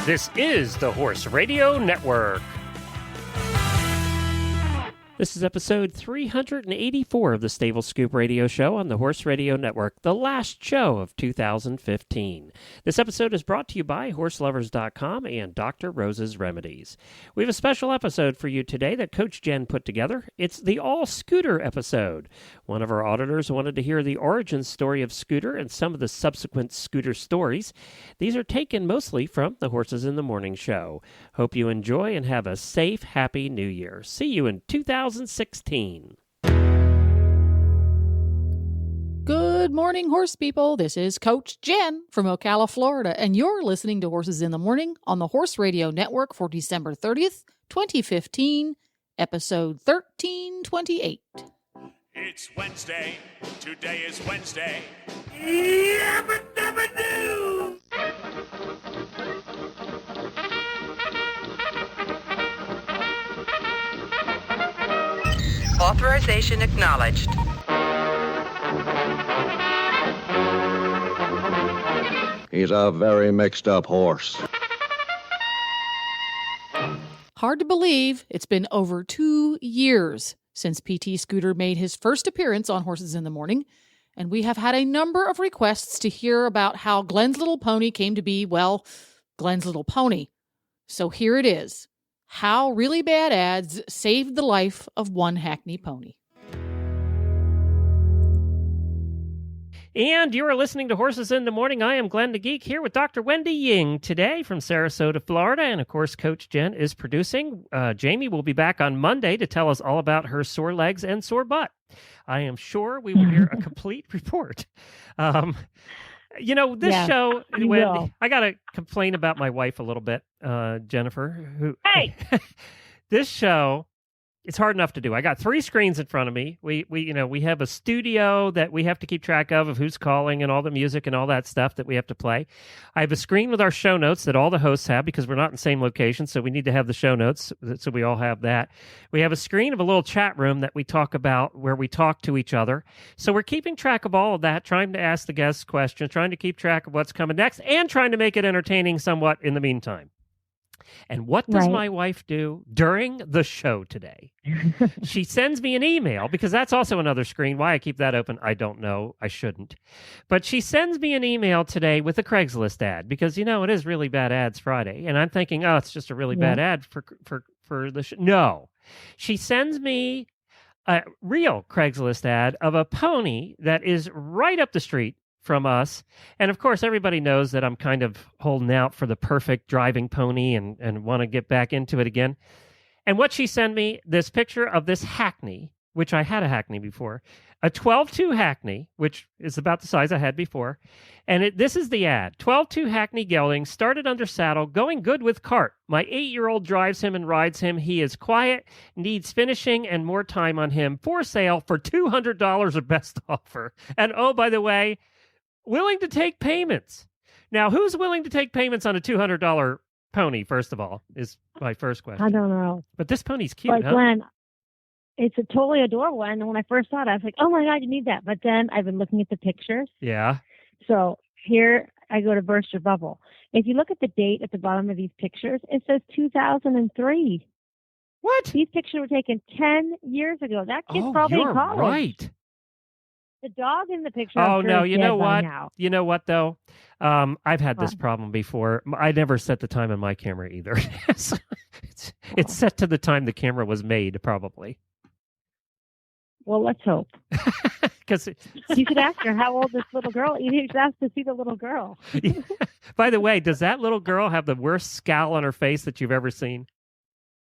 This is the Horse Radio Network. This is episode 384 of the Stable Scoop Radio Show on the Horse Radio Network, the last show of 2015. This episode is brought to you by HorseLovers.com and Dr. Rose's Remedies. We have a special episode for you today that Coach Jen put together. It's the All Scooter episode. One of our auditors wanted to hear the origin story of Scooter and some of the subsequent Scooter stories. These are taken mostly from the Horses in the Morning show. Hope you enjoy and have a safe, happy New Year. See you in 2016. Good morning, horse people. This is Coach Jen from Ocala, Florida, and you're listening to Horses in the Morning on the Horse Radio Network for December 30th, 2015, episode 1328. It's Wednesday. Today is Wednesday. Yabba-dabba-doo! Authorization acknowledged. He's a very mixed up horse. Hard to believe it's been over 2 years since PT Scooter made his first appearance on Horses in the Morning, and we have had a number of requests to hear about how Glenn's little pony came to be, well, Glenn's little pony. So here it is. How really bad ads saved the life of one Hackney pony. And you are listening to Horses in the Morning. I am Glenn the Geek here with Dr. Wendy Ying today from Sarasota, Florida. And of course, Coach Jen is producing. Jamie will be back on Monday to tell us all about her sore legs and sore butt. I am sure we will hear a complete report. You know, this show, Wendy, I got to complain about my wife a little bit, Jennifer. Hey! This show, it's hard enough to do. I got 3 screens in front of me. We have a studio that we have to keep track of who's calling and all the music and all that stuff that we have to play. I have a screen with our show notes that all the hosts have because we're not in the same location, so we need to have the show notes so we all have that. We have a screen of a little chat room that we talk about where we talk to each other. So we're keeping track of all of that, trying to ask the guests questions, trying to keep track of what's coming next, and trying to make it entertaining somewhat in the meantime. And what does my wife do during the show today? She sends me an email, because that's also another screen. Why I keep that open, I don't know. I shouldn't. But she sends me an email today with a Craigslist ad, because, it is really bad ads Friday. And I'm thinking, oh, it's just a really bad ad for the show. No. She sends me a real Craigslist ad of a pony that is right up the street from us. And of course, everybody knows that I'm kind of holding out for the perfect driving pony and want to get back into it again. And what she sent me, this picture of this Hackney, which I had a Hackney before, a 12-2 Hackney, which is about the size I had before. And this is the ad. 12-2 Hackney gelding, started under saddle, going good with cart. My 8-year-old drives him and rides him. He is quiet, needs finishing and more time on him. For sale for $200 or best offer. And oh, by the way, willing to take payments. Now, who's willing to take payments on a $200 pony, first of all, is my first question. I don't know. But this pony's cute, huh? Glenn, it's a totally adorable. And when I first saw it, I was like, oh, my God, you need that. But then I've been looking at the pictures. Yeah. So here I go to burst your bubble. If you look at the date at the bottom of these pictures, it says 2003. What? These pictures were taken 10 years ago. That kid's probably in college. Right. The dog in the picture. Oh, no, you know what? Now. You know what, though? I've had this problem before. I never set the time on my camera either. It's set to the time the camera was made, probably. Well, let's hope. Because you should ask her how old this little girl. You should ask to see the little girl. By the way, does that little girl have the worst scowl on her face that you've ever seen?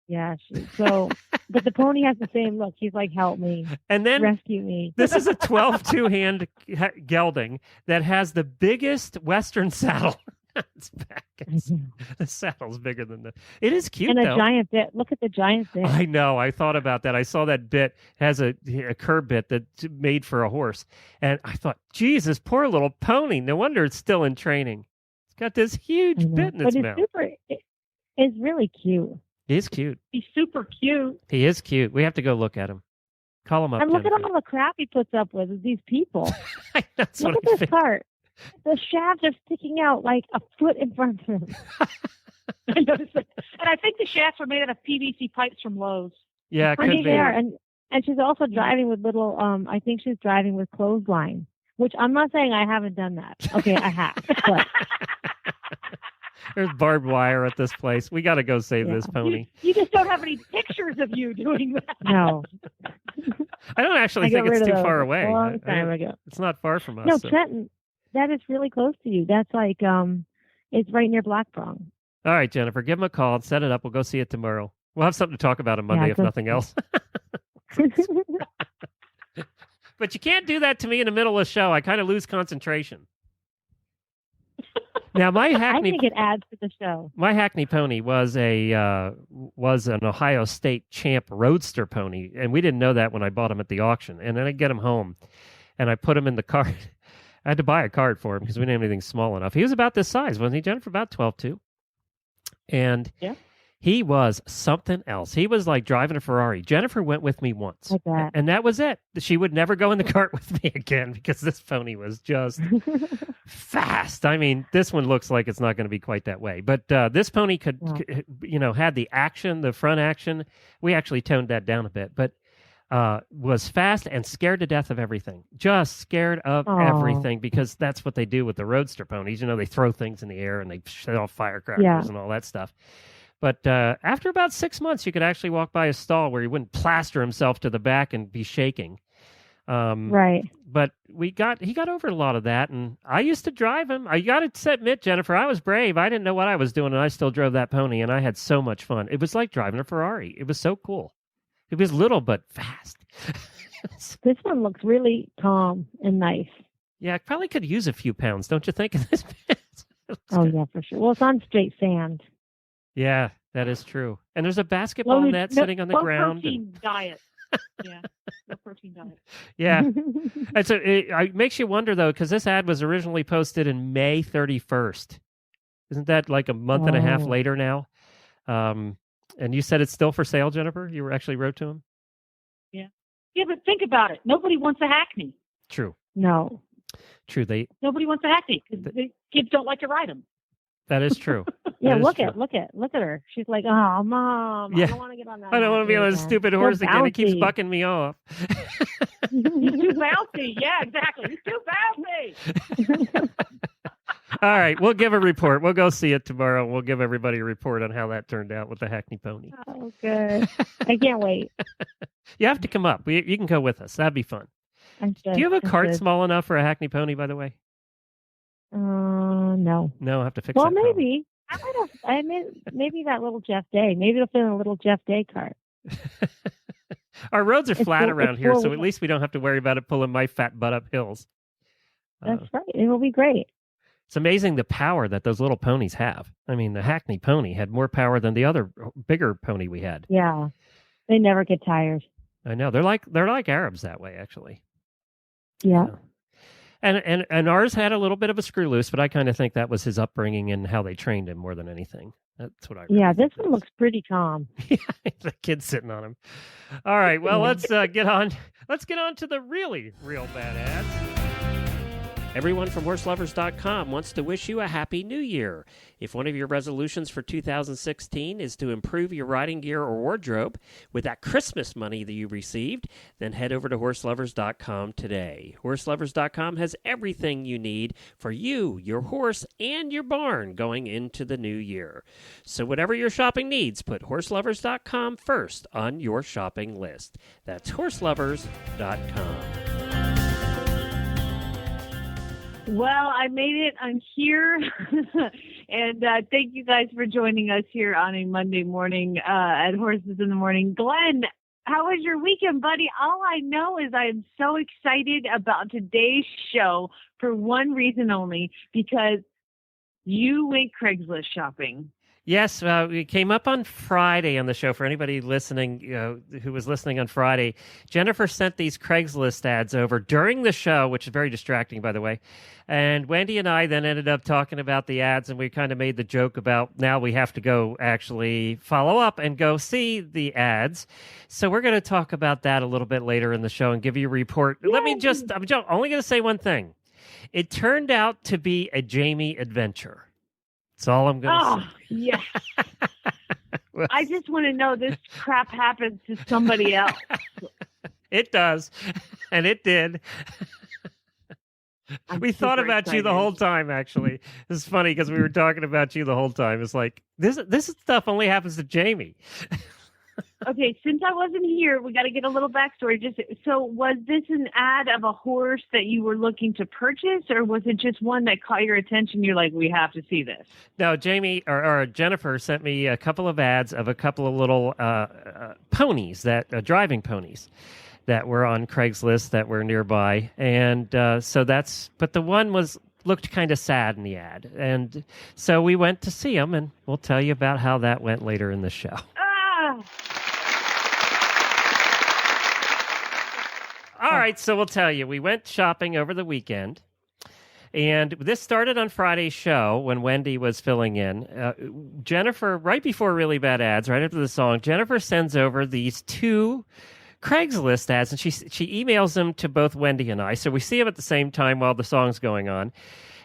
Yeah. But the pony has the same look. He's like, help me. And then rescue me. This is a 12-2 hand gelding that has the biggest Western saddle. It's back. The saddle's bigger than it is cute, and a though. Giant bit. Look at the giant bit. I know. I thought about that. I saw that bit has a curb bit that's made for a horse. And I thought, Jesus, poor little pony. No wonder it's still in training. It's got this huge bit in its mouth. It's really cute. He's cute. He's super cute. He is cute. We have to go look at him. Call him up. And look at all the crap he puts up with these people. That's look at this cart. The shafts are sticking out like a foot in front of him. I noticed that. And I think the shafts are made out of PVC pipes from Lowe's. Yeah, it I could think be. they are. And she's also driving with little, I think she's driving with clothesline, which I'm not saying I haven't done that. Okay, I have. But There's barbed wire at this place. We got to go save this pony. You just don't have any pictures of you doing that. no. I don't actually I think got it's rid too of those far a away. long time ago. It's not far from us. No, so. Trenton, that is really close to you. That's like, it's right near Blackprong. All right, Jennifer, give him a call and set it up. We'll go see it tomorrow. We'll have something to talk about on Monday, if nothing else. But you can't do that to me in the middle of the show. I kind of lose concentration. Now, my Hackney, I think it adds to the show. My Hackney pony was an Ohio State champ roadster pony, and we didn't know that when I bought him at the auction. And then I get him home, and I put him in the cart. I had to buy a cart for him because we didn't have anything small enough. He was about this size, wasn't he, Jennifer? About 12'2". And he was something else. He was like driving a Ferrari. Jennifer went with me once, and that was it. She would never go in the cart with me again because this pony was just fast. I mean, this one looks like it's not going to be quite that way. But this pony could, had the action, the front action. We actually toned that down a bit, but was fast and scared to death of everything. Just scared of everything because that's what they do with the roadster ponies. They throw things in the air and they set off firecrackers and all that stuff. But after about 6 months, you could actually walk by a stall where he wouldn't plaster himself to the back and be shaking. Right. But he got over a lot of that, and I used to drive him. I got to admit, Jennifer, I was brave. I didn't know what I was doing, and I still drove that pony, and I had so much fun. It was like driving a Ferrari. It was so cool. It was little but fast. This one looks really calm and nice. Yeah, I probably could use a few pounds, don't you think? Oh, yeah, for sure. Well, it's on straight sand. Yeah, that is true. And there's a basketball net sitting on the ground. Protein diet. Yeah, no protein diet. Yeah. And so it makes you wonder, though, because this ad was originally posted in May 31st. Isn't that like a month and a half later now? And you said it's still for sale, Jennifer? You actually wrote to him? Yeah. Yeah, but think about it. Nobody wants a Hackney. True. No. True. Nobody wants a Hackney because the kids don't like to ride them. That is true. Yeah, look at her. She's like, oh, Mom, I don't want to get on that. I don't want to be on a stupid horse again. It keeps bucking me off. He's too bouncy. Yeah, exactly. He's too bouncy. All right, we'll give a report. We'll go see it tomorrow. We'll give everybody a report on how that turned out with the Hackney pony. Oh, good. I can't wait. You have to come up. You can go with us. That'd be fun. Do you have a cart small enough for a Hackney pony, by the way? No. No, I have to fix well, that. Well, maybe. Maybe that little Jeff Day. Maybe it'll fit in a little Jeff Day cart. Our roads are flat around here, so at least we don't have to worry about it pulling my fat butt up hills. That's right. It will be great. It's amazing the power that those little ponies have. I mean, the Hackney pony had more power than the other bigger pony we had. Yeah. They never get tired. I know. They're like Arabs that way, actually. Yeah. And ours had a little bit of a screw loose, but I kind of think that was his upbringing and how they trained him more than anything. That's what I really this one looks pretty calm. Yeah, the kid sitting on him. All right, well, let's get on to the really real bad ads. Everyone from horselovers.com wants to wish you a happy new year. If one of your resolutions for 2016 is to improve your riding gear or wardrobe with that Christmas money that you received, then head over to horselovers.com today. Horselovers.com has everything you need for you, your horse, and your barn going into the new year. So whatever your shopping needs, put horselovers.com first on your shopping list. That's horselovers.com. Well, I made it. I'm here. And thank you guys for joining us here on a Monday morning at Horses in the Morning. Glenn, how was your weekend, buddy? All I know is I am so excited about today's show for one reason only, because you went Craigslist shopping. Yes, we came up on Friday on the show. For anybody listening, who was listening on Friday, Jennifer sent these Craigslist ads over during the show, which is very distracting, by the way. And Wendy and I then ended up talking about the ads, and we kind of made the joke about now we have to go actually follow up and go see the ads. So we're going to talk about that a little bit later in the show and give you a report. Yay. I'm only going to say one thing. It turned out to be a Jamie adventure. That's all I'm going to Oh, say. yeah. I just want to know this crap happens to somebody else. It does, and it did. We thought super about you the excited. whole time, actually. It's funny because we were talking about you the whole time. It's like, this stuff only happens to Jamie. Okay, since I wasn't here, we got to get a little backstory. So, was this an ad of a horse that you were looking to purchase, or was it just one that caught your attention? You're like, we have to see this. No, Jamie or Jennifer sent me a couple of ads of a couple of little ponies, driving ponies, that were on Craigslist that were nearby, and but the one looked kind of sad in the ad, and so we went to see them, and we'll tell you about how that went later in the show. Ah! All right, so we'll tell you. We went shopping over the weekend, and this started on Friday's show when Wendy was filling in. Jennifer, right before Really Bad Ads, right after the song, Jennifer sends over these two Craigslist ads, and she emails them to both Wendy and I. So we see them at the same time while the song's going on.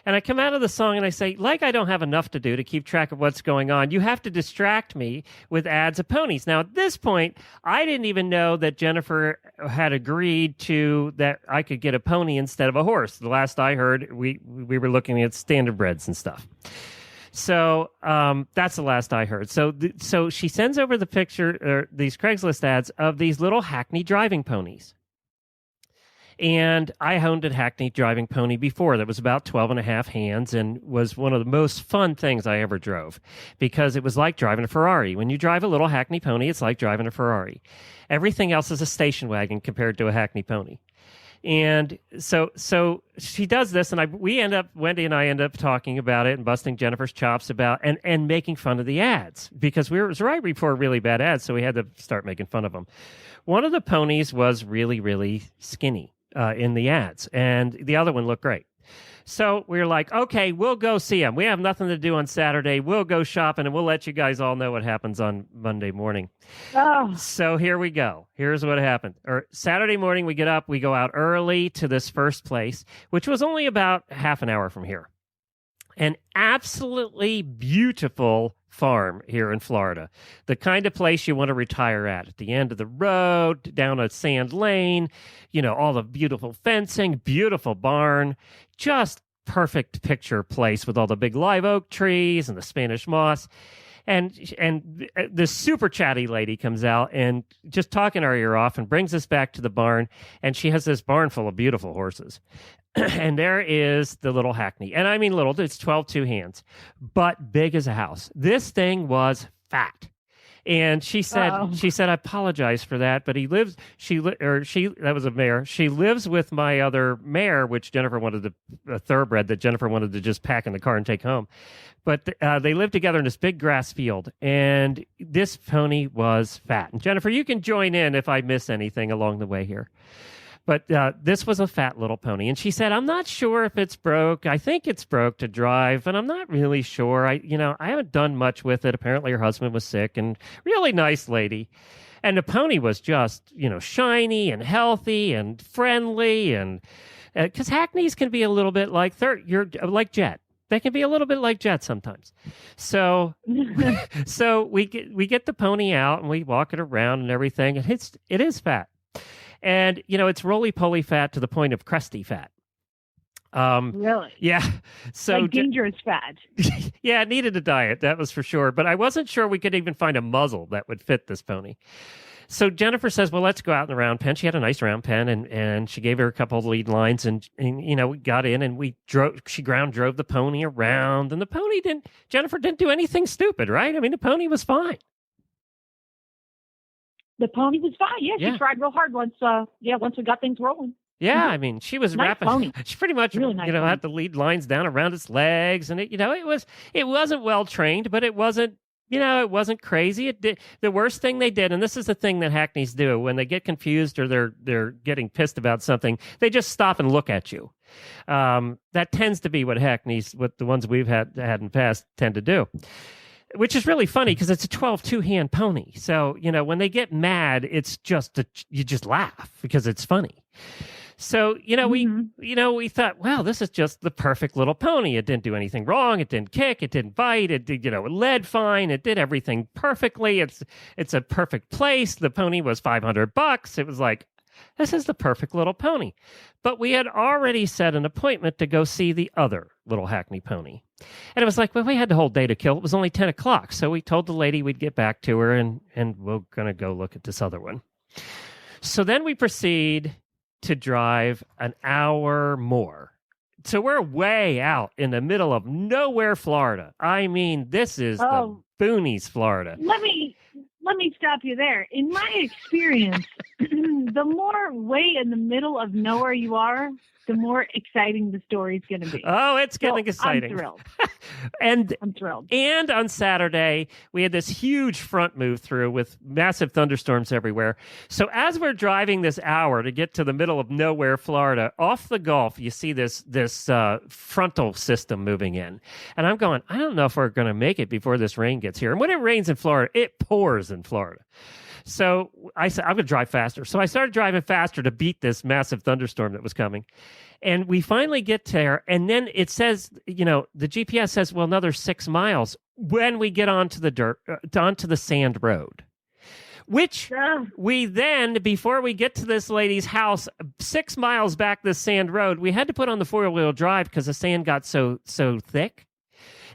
And I come out of the song and I say, like I don't have enough to do to keep track of what's going on, you have to distract me with ads of ponies. Now, at this point, I didn't even know that Jennifer had agreed to that I could get a pony instead of a horse. The last I heard, we were looking at standardbreds and stuff. So that's the last I heard. So she sends over the picture, these Craigslist ads of these little Hackney driving ponies. And I owned a Hackney driving pony before that was about 12 and a half hands and was one of the most fun things I ever drove because it was like driving a Ferrari. When you drive a little Hackney pony, it's like driving a Ferrari. Everything else is a station wagon compared to a Hackney pony. And so she does this, and Wendy and I end up talking about it and busting Jennifer's chops about and making fun of the ads because it was right before Really Bad Ads, so we had to start making fun of them. One of the ponies was really, really skinny in the ads, and the other one looked great. So we were like, okay, we'll go see him. We have nothing to do on Saturday. We'll go shopping, and we'll let you guys all know what happens on Monday morning. Oh. So here we go. Here's what happened. Saturday morning, we get up. We go out early to this first place, which was only about half an hour from here. An absolutely beautiful farm here in Florida. The kind of place you want to retire at the end of the road, down a sand lane, all the beautiful fencing, beautiful barn, just perfect picture place with all the big live oak trees and the Spanish moss. And this super chatty lady comes out and just talking our ear off and brings us back to the barn. And she has this barn full of beautiful horses. And there is the little Hackney. And I mean little, it's 12 two hands, but big as a house. This thing was fat. And she said, I apologize for that, but that was a mare. She lives with my other mare, which Jennifer wanted a thoroughbred that Jennifer wanted to just pack in the car and take home. But they live together in this big grass field, and this pony was fat. And Jennifer, you can join in if I miss anything along the way here. But this was a fat little pony. And she said, I'm not sure if it's broke. I think it's broke to drive, but I'm not really sure. I haven't done much with it. Apparently her husband was sick, and really nice lady. And the pony was just, shiny and healthy and friendly. And because Hackneys can be a little bit like like Jet. They can be a little bit like Jet sometimes. So we get the pony out and we walk it around and everything. And it is fat. And, it's roly-poly fat to the point of crusty fat. Really? Yeah. So like dangerous fat. Yeah, it needed a diet, that was for sure. But I wasn't sure we could even find a muzzle that would fit this pony. So Jennifer says, well, let's go out in the round pen. She had a nice round pen, and she gave her a couple of lead lines. And we got in, and she drove the pony around. And Jennifer didn't do anything stupid, right? I mean, the pony was fine. The pony was fine. Yeah, she tried real hard once we got things rolling. Yeah, I mean, she was nice wrapping. Pony. She pretty much, really nice had the lead lines down around its legs, and it wasn't well trained, but it wasn't, it wasn't crazy. It did the worst thing they did, and this is the thing that Hackneys do when they get confused or they're getting pissed about something. They just stop and look at you. That tends to be what the ones we've had in the past tend to do. Which is really funny because it's a 12 two-hand pony. So, when they get mad, it's just you just laugh because it's funny. So, we thought, well, this is just the perfect little pony. It didn't do anything wrong. It didn't kick. It didn't bite. It did, it led fine. It did everything perfectly. It's a perfect place. The pony was $500. It was like, this is the perfect little pony. But we had already set an appointment to go see the other little Hackney pony. And it was like, well, we had the whole day to kill. It was only 10 o'clock. So we told the lady we'd get back to her and we're going to go look at this other one. So then we proceed to drive an hour more. So we're way out in the middle of nowhere, Florida. I mean, this is the boonies, Florida. Let me stop you there. In my experience, the more way in the middle of nowhere you are, the more exciting the story's going to be. Oh, it's getting exciting. I'm thrilled. I'm thrilled. And on Saturday, we had this huge front move through with massive thunderstorms everywhere. So as we're driving this hour to get to the middle of nowhere, Florida, off the Gulf, you see this frontal system moving in. And I'm going, I don't know if we're going to make it before this rain gets here. And when it rains in Florida, it pours in Florida. So I said, I'm going to drive faster. So I started driving faster to beat this massive thunderstorm that was coming. And we finally get there. And then it says, the GPS says, well, another 6 miles when we get onto the sand road, which we then, before we get to this lady's house, 6 miles back this sand road, we had to put on the 4-wheel drive because the sand got so thick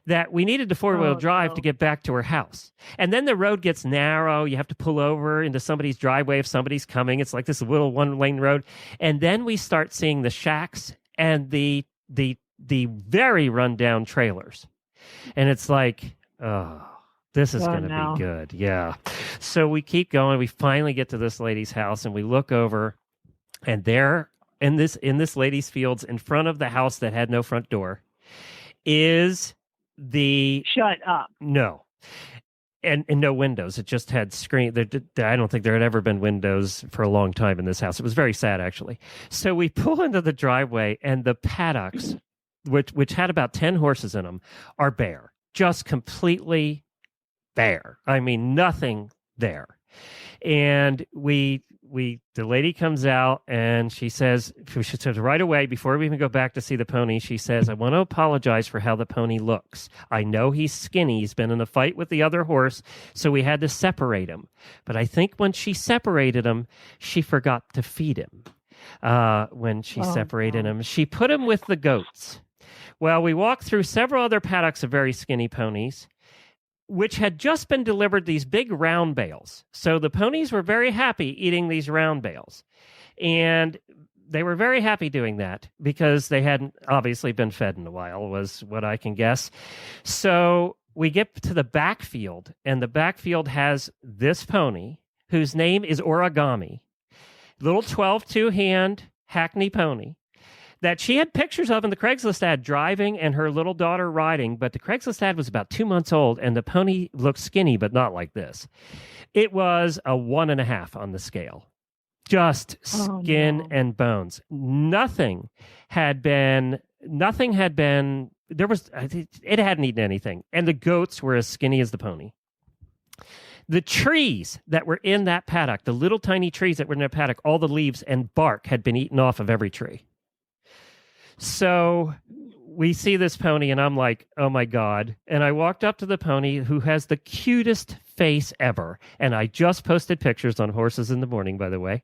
that we needed the 4-wheel drive to get back to her house. And then the road gets narrow. You have to pull over into somebody's driveway if somebody's coming. It's like this little one-lane road. And then we start seeing the shacks and the very run-down trailers. And it's like, this is going to be good. Yeah. So we keep going. We finally get to this lady's house, and we look over, and there in this lady's fields in front of the house that had no front door is Shut up. No. And no windows. It just had screen. I don't think there had ever been windows for a long time in this house. It was very sad, actually. So we pull into the driveway, and the paddocks, which had about 10 horses in them, are bare. Just completely bare. I mean, nothing there. And the lady comes out, and she says right away, before we even go back to see the pony, she says, I want to apologize for how the pony looks. I know he's skinny. He's been in a fight with the other horse, so we had to separate him. But I think when she separated him, she forgot to feed him. When she separated him, she put him with the goats. Well, we walked through several other paddocks of very skinny ponies, which had just been delivered these big round bales. So the ponies were very happy eating these round bales. And they were very happy doing that because they hadn't obviously been fed in a while, was what I can guess. So we get to the backfield, and the backfield has this pony, whose name is Origami, little 12-2-hand Hackney pony, that she had pictures of in the Craigslist ad driving and her little daughter riding, but the Craigslist ad was about 2 months old, and the pony looked skinny, but not like this. It was a 1.5 on the scale. Just skin and bones. Nothing had been, it hadn't eaten anything. And the goats were as skinny as the pony. The trees that were in that paddock, the little tiny trees that were in that paddock, all the leaves and bark had been eaten off of every tree. So we see this pony, and I'm like, oh, my God. And I walked up to the pony, who has the cutest face ever. And I just posted pictures on Horses in the Morning, by the way,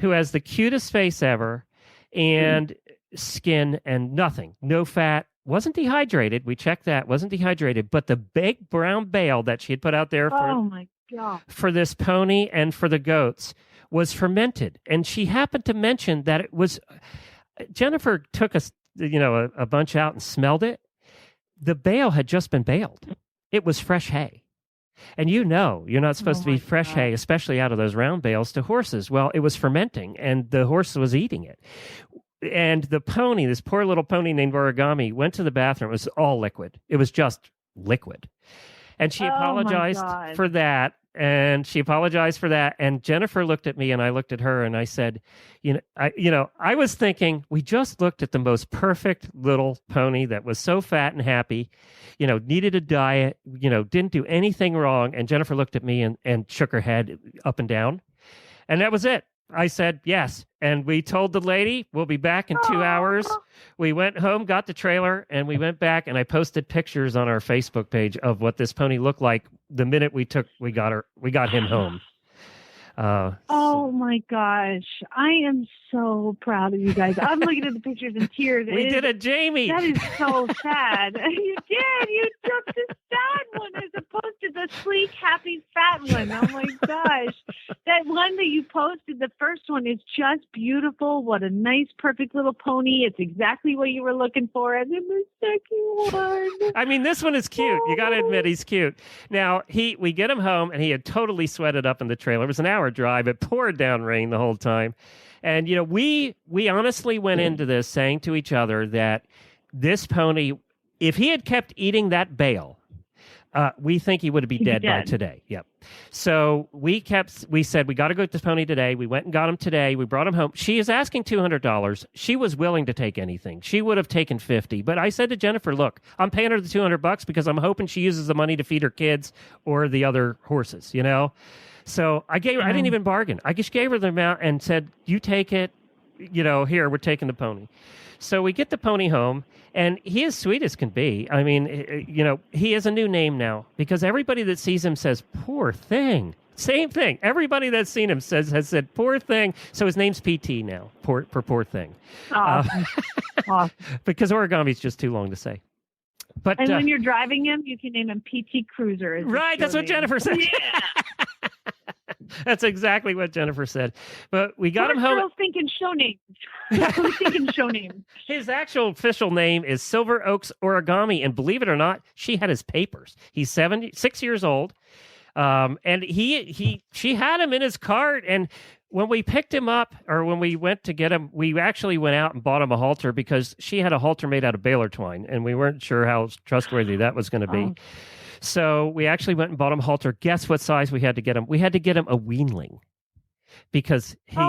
who has the cutest face ever, and skin and nothing, no fat, wasn't dehydrated. We checked that, wasn't dehydrated. But the big brown bale that she had put out there for this pony and for the goats was fermented. And she happened to mention that it was... Jennifer took a bunch out and smelled it. The bale had just been baled. It was fresh hay. And you're not supposed to be fresh hay, especially out of those round bales, to horses. Well, it was fermenting, and the horse was eating it. And the pony, this poor little pony named Origami, went to the bathroom. It was all liquid. It was just liquid. And she apologized for that. And she apologized for that. And Jennifer looked at me, and I looked at her, and I said, I was thinking, we just looked at the most perfect little pony that was so fat and happy, needed a diet, didn't do anything wrong. And Jennifer looked at me and shook her head up and down. And that was it. I said, yes. And we told the lady, we'll be back in 2 hours. We went home, got the trailer, and we went back, and I posted pictures on our Facebook page of what this pony looked like the minute we got him home. Oh my gosh. I am so proud of you guys. I'm looking at the pictures in tears. We did it, Jamie. That is so sad. You did. You took the sad one as opposed to the sleek, happy, fat one. Oh my gosh. That one that you posted, the first one, is just beautiful. What a nice, perfect little pony. It's exactly what you were looking for. And then the second one. I mean, this one is cute. You got to admit he's cute. Now, we get him home, and he had totally sweated up in the trailer. It was an hour drive. It poured down rain the whole time. And, we honestly went into this saying to each other that this pony, if he had kept eating that bale, we think he would be dead by today. Yep. So we said, we got to go get this pony today. We went and got him today. We brought him home. She is asking $200. She was willing to take anything. She would have taken 50. But I said to Jennifer, look, I'm paying her the $200 because I'm hoping she uses the money to feed her kids or the other horses, So I didn't even bargain. I just gave her the amount and said, you take it, here, we're taking the pony. So we get the pony home, and he is sweet as can be. I mean, he has a new name now because everybody that sees him says, poor thing. Same thing. Everybody that's seen him has said, poor thing. So his name's PT now, for poor thing. Awesome. Awesome. Because origami's just too long to say. But, and when you're driving him, you can name him PT Cruiser. Right, that's what Jennifer said. Yeah. That's exactly what Jennifer said. But we got him home. Girls thinking show names. Who's thinking show names? His actual official name is Silver Oaks Origami, and believe it or not, she had his papers. He's 6 years old, and she had him in his cart. And when we picked him up, or when we went to get him, we actually went out and bought him a halter because she had a halter made out of baler twine, and we weren't sure how trustworthy that was going to be. So we actually went and bought him a halter. Guess what size we had to get him? We had to get him a weanling because he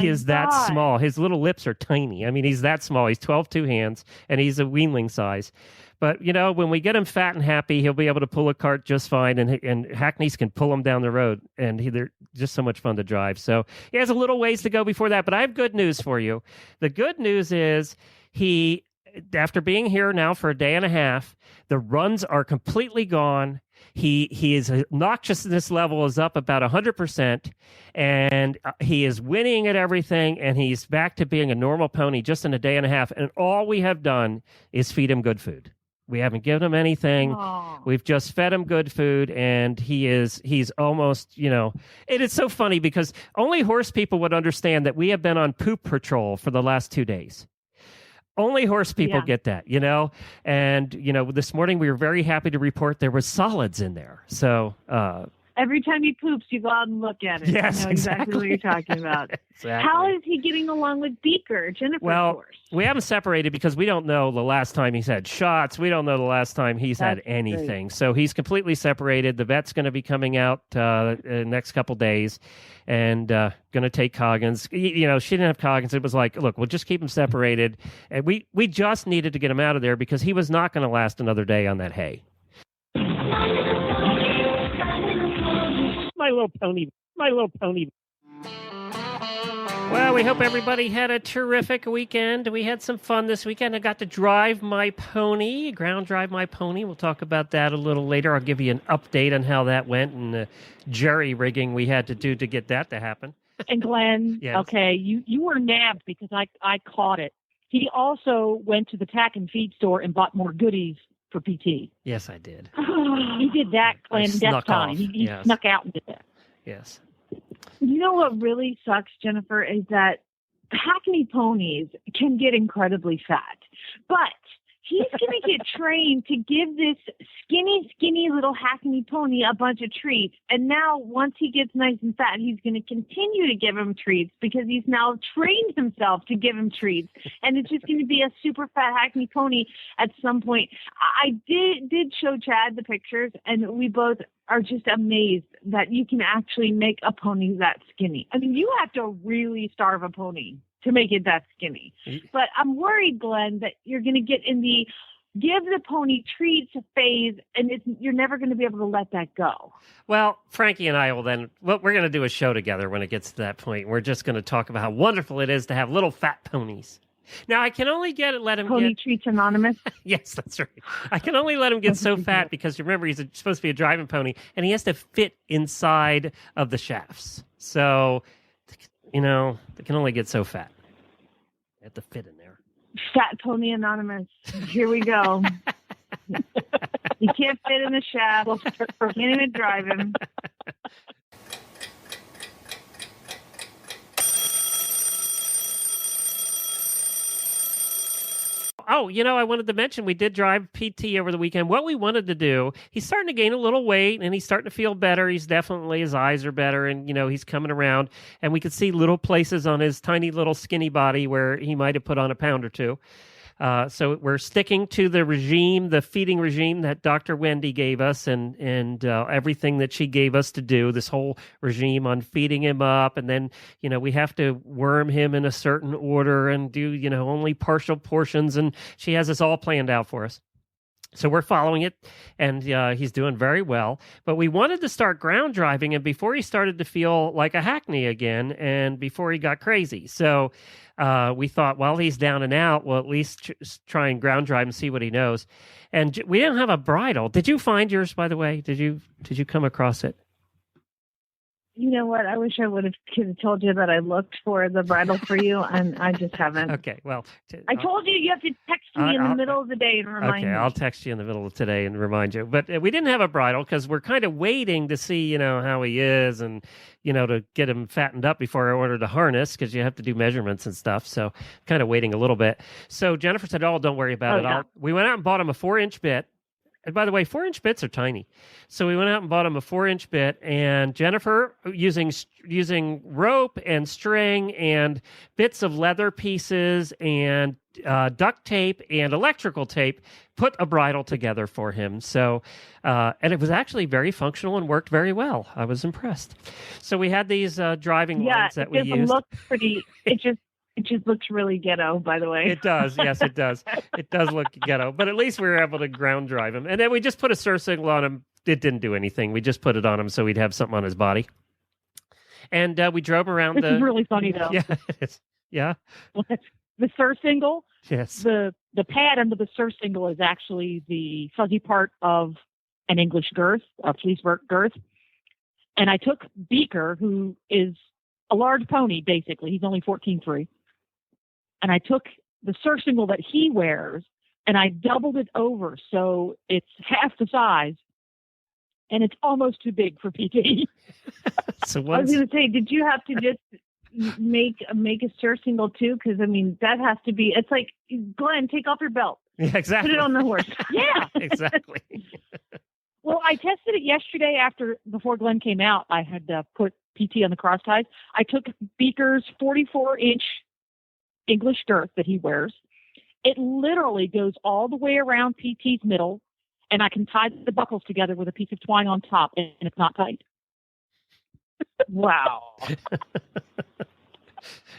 is that small. His little lips are tiny. I mean, he's that small. He's 2 hands, and he's a weanling size. But, when we get him fat and happy, he'll be able to pull a cart just fine, and Hackneys can pull him down the road, and they're just so much fun to drive. So he has a little ways to go before that, but I have good news for you. The good news is after being here now for a day and a half, the runs are completely gone. His obnoxiousness level is up about 100%, and he is winning at everything, and he's back to being a normal pony just in a day and a half. And all we have done is feed him good food. We haven't given him anything. Aww. We've just fed him good food, and he's almost, it is so funny because only horse people would understand that we have been on poop patrol for the last 2 days. Only horse people get that, And, this morning we were very happy to report there was solids in there. So every time he poops, you go out and look at it. Yes, I know exactly what you're talking about. Exactly. How is he getting along with Beaker, Jennifer's horse? We haven't separated because we don't know the last time he's had shots. We don't know the last time he's had anything. Great. So he's completely separated. The vet's going to be coming out in the next couple days and going to take Coggins. She didn't have Coggins. It was like, look, we'll just keep him separated. And we just needed to get him out of there because he was not going to last another day on that hay. My little pony. Well, we hope everybody had a terrific weekend. We had some fun this weekend. I got to ground drive my pony. We'll talk about that a little later. I'll give you an update on how that went and the jerry rigging we had to do to get that to happen. And Glenn, Yes. Okay, you were nabbed because I caught it. He also went to the tack and feed store and bought more goodies for PT. Yes, I did. He did that, Glenn, snuck death time. off. He Yes. snuck out and did that. Yes. You know what really sucks, Jennifer, is that Hackney ponies can get incredibly fat. But he's going to get trained to give this skinny little Hackney pony a bunch of treats. And now once he gets nice and fat, he's going to continue to give him treats because he's now trained himself to give him treats. And it's just going to be a super fat Hackney pony at some point. I did show Chad the pictures, and we both are just amazed that you can actually make a pony that skinny. I mean, you have to really starve a pony to make it that skinny. But I'm worried, Glenn, that you're going to get in the give the pony treats, phase, and you're never going to be able to let that go. Well, Frankie and I will then, well, we're going to do a show together when it gets to that point. We're just going to talk about how wonderful it is to have little fat ponies. Now, I can only let him Pony Treats Anonymous? Yes, that's right. I can only let him get so fat because, remember, he's supposed to be a driving pony, and he has to fit inside of the shafts. So, they can only get so fat. They have to fit in there. Fat Pony Anonymous. Here we go. You can't fit in the shaft. Can't even drive him. Oh, I wanted to mention we did drive PT over the weekend. What we wanted to do, he's starting to gain a little weight and he's starting to feel better. His eyes are better and, he's coming around. And we could see little places on his tiny little skinny body where he might have put on a pound or two. So we're sticking to the feeding regime that Dr. Wendy gave us and everything that she gave us to do, this whole regime on feeding him up. And then, we have to worm him in a certain order and do, only partial portions. And she has this all planned out for us. So we're following it, and he's doing very well. But we wanted to start ground driving, and before he started to feel like a Hackney again, and before he got crazy. So we thought, while he's down and out, we'll at least try and ground drive and see what he knows. And we didn't have a bridle. Did you find yours, by the way? Did you come across it? You know what? I wish I would have told you that I looked for the bridle for you, and I just haven't. Okay, well. I told you have to text me in the middle of the day and remind me. Okay, I'll text you in the middle of today and remind you. But we didn't have a bridle because we're kind of waiting to see, how he is and, to get him fattened up before I ordered a harness because you have to do measurements and stuff. So kind of waiting a little bit. So Jennifer said, don't worry about it. Yeah. We went out and bought him a 4-inch bit. And by the way, 4-inch bits are tiny. So we went out and bought him a 4-inch bit, and Jennifer, using rope and string and bits of leather pieces and duct tape and electrical tape, put a bridle together for him. So, and it was actually very functional and worked very well. I was impressed. So we had these driving lines that we used. Yeah, it looked pretty. It just looks really ghetto, by the way. It does. Yes, it does. It does look ghetto. But at least we were able to ground drive him. And then we just put a surf signal on him. It didn't do anything. We just put it on him so he'd have something on his body. And we drove around This is really funny, though. Yeah, it is. Yeah. The surf single, yes. The pad under the surf single is actually the fuzzy part of an English girth, a fleecework girth. And I took Beaker, who is a large pony, basically. He's only 14.3. And I took the surf single that he wears and I doubled it over so it's half the size and it's almost too big for PT. So I was going to say, did you have to just make a surf single too? Because that has to be. It's like, Glenn, take off your belt. Yeah, exactly. Put it on the horse. Yeah, exactly. Well, I tested it yesterday before Glenn came out. I had put PT on the cross ties. I took Beaker's 44-inch English girth that he wears. It literally goes all the way around PT's middle, and I can tie the buckles together with a piece of twine on top, and it's not tight. Wow.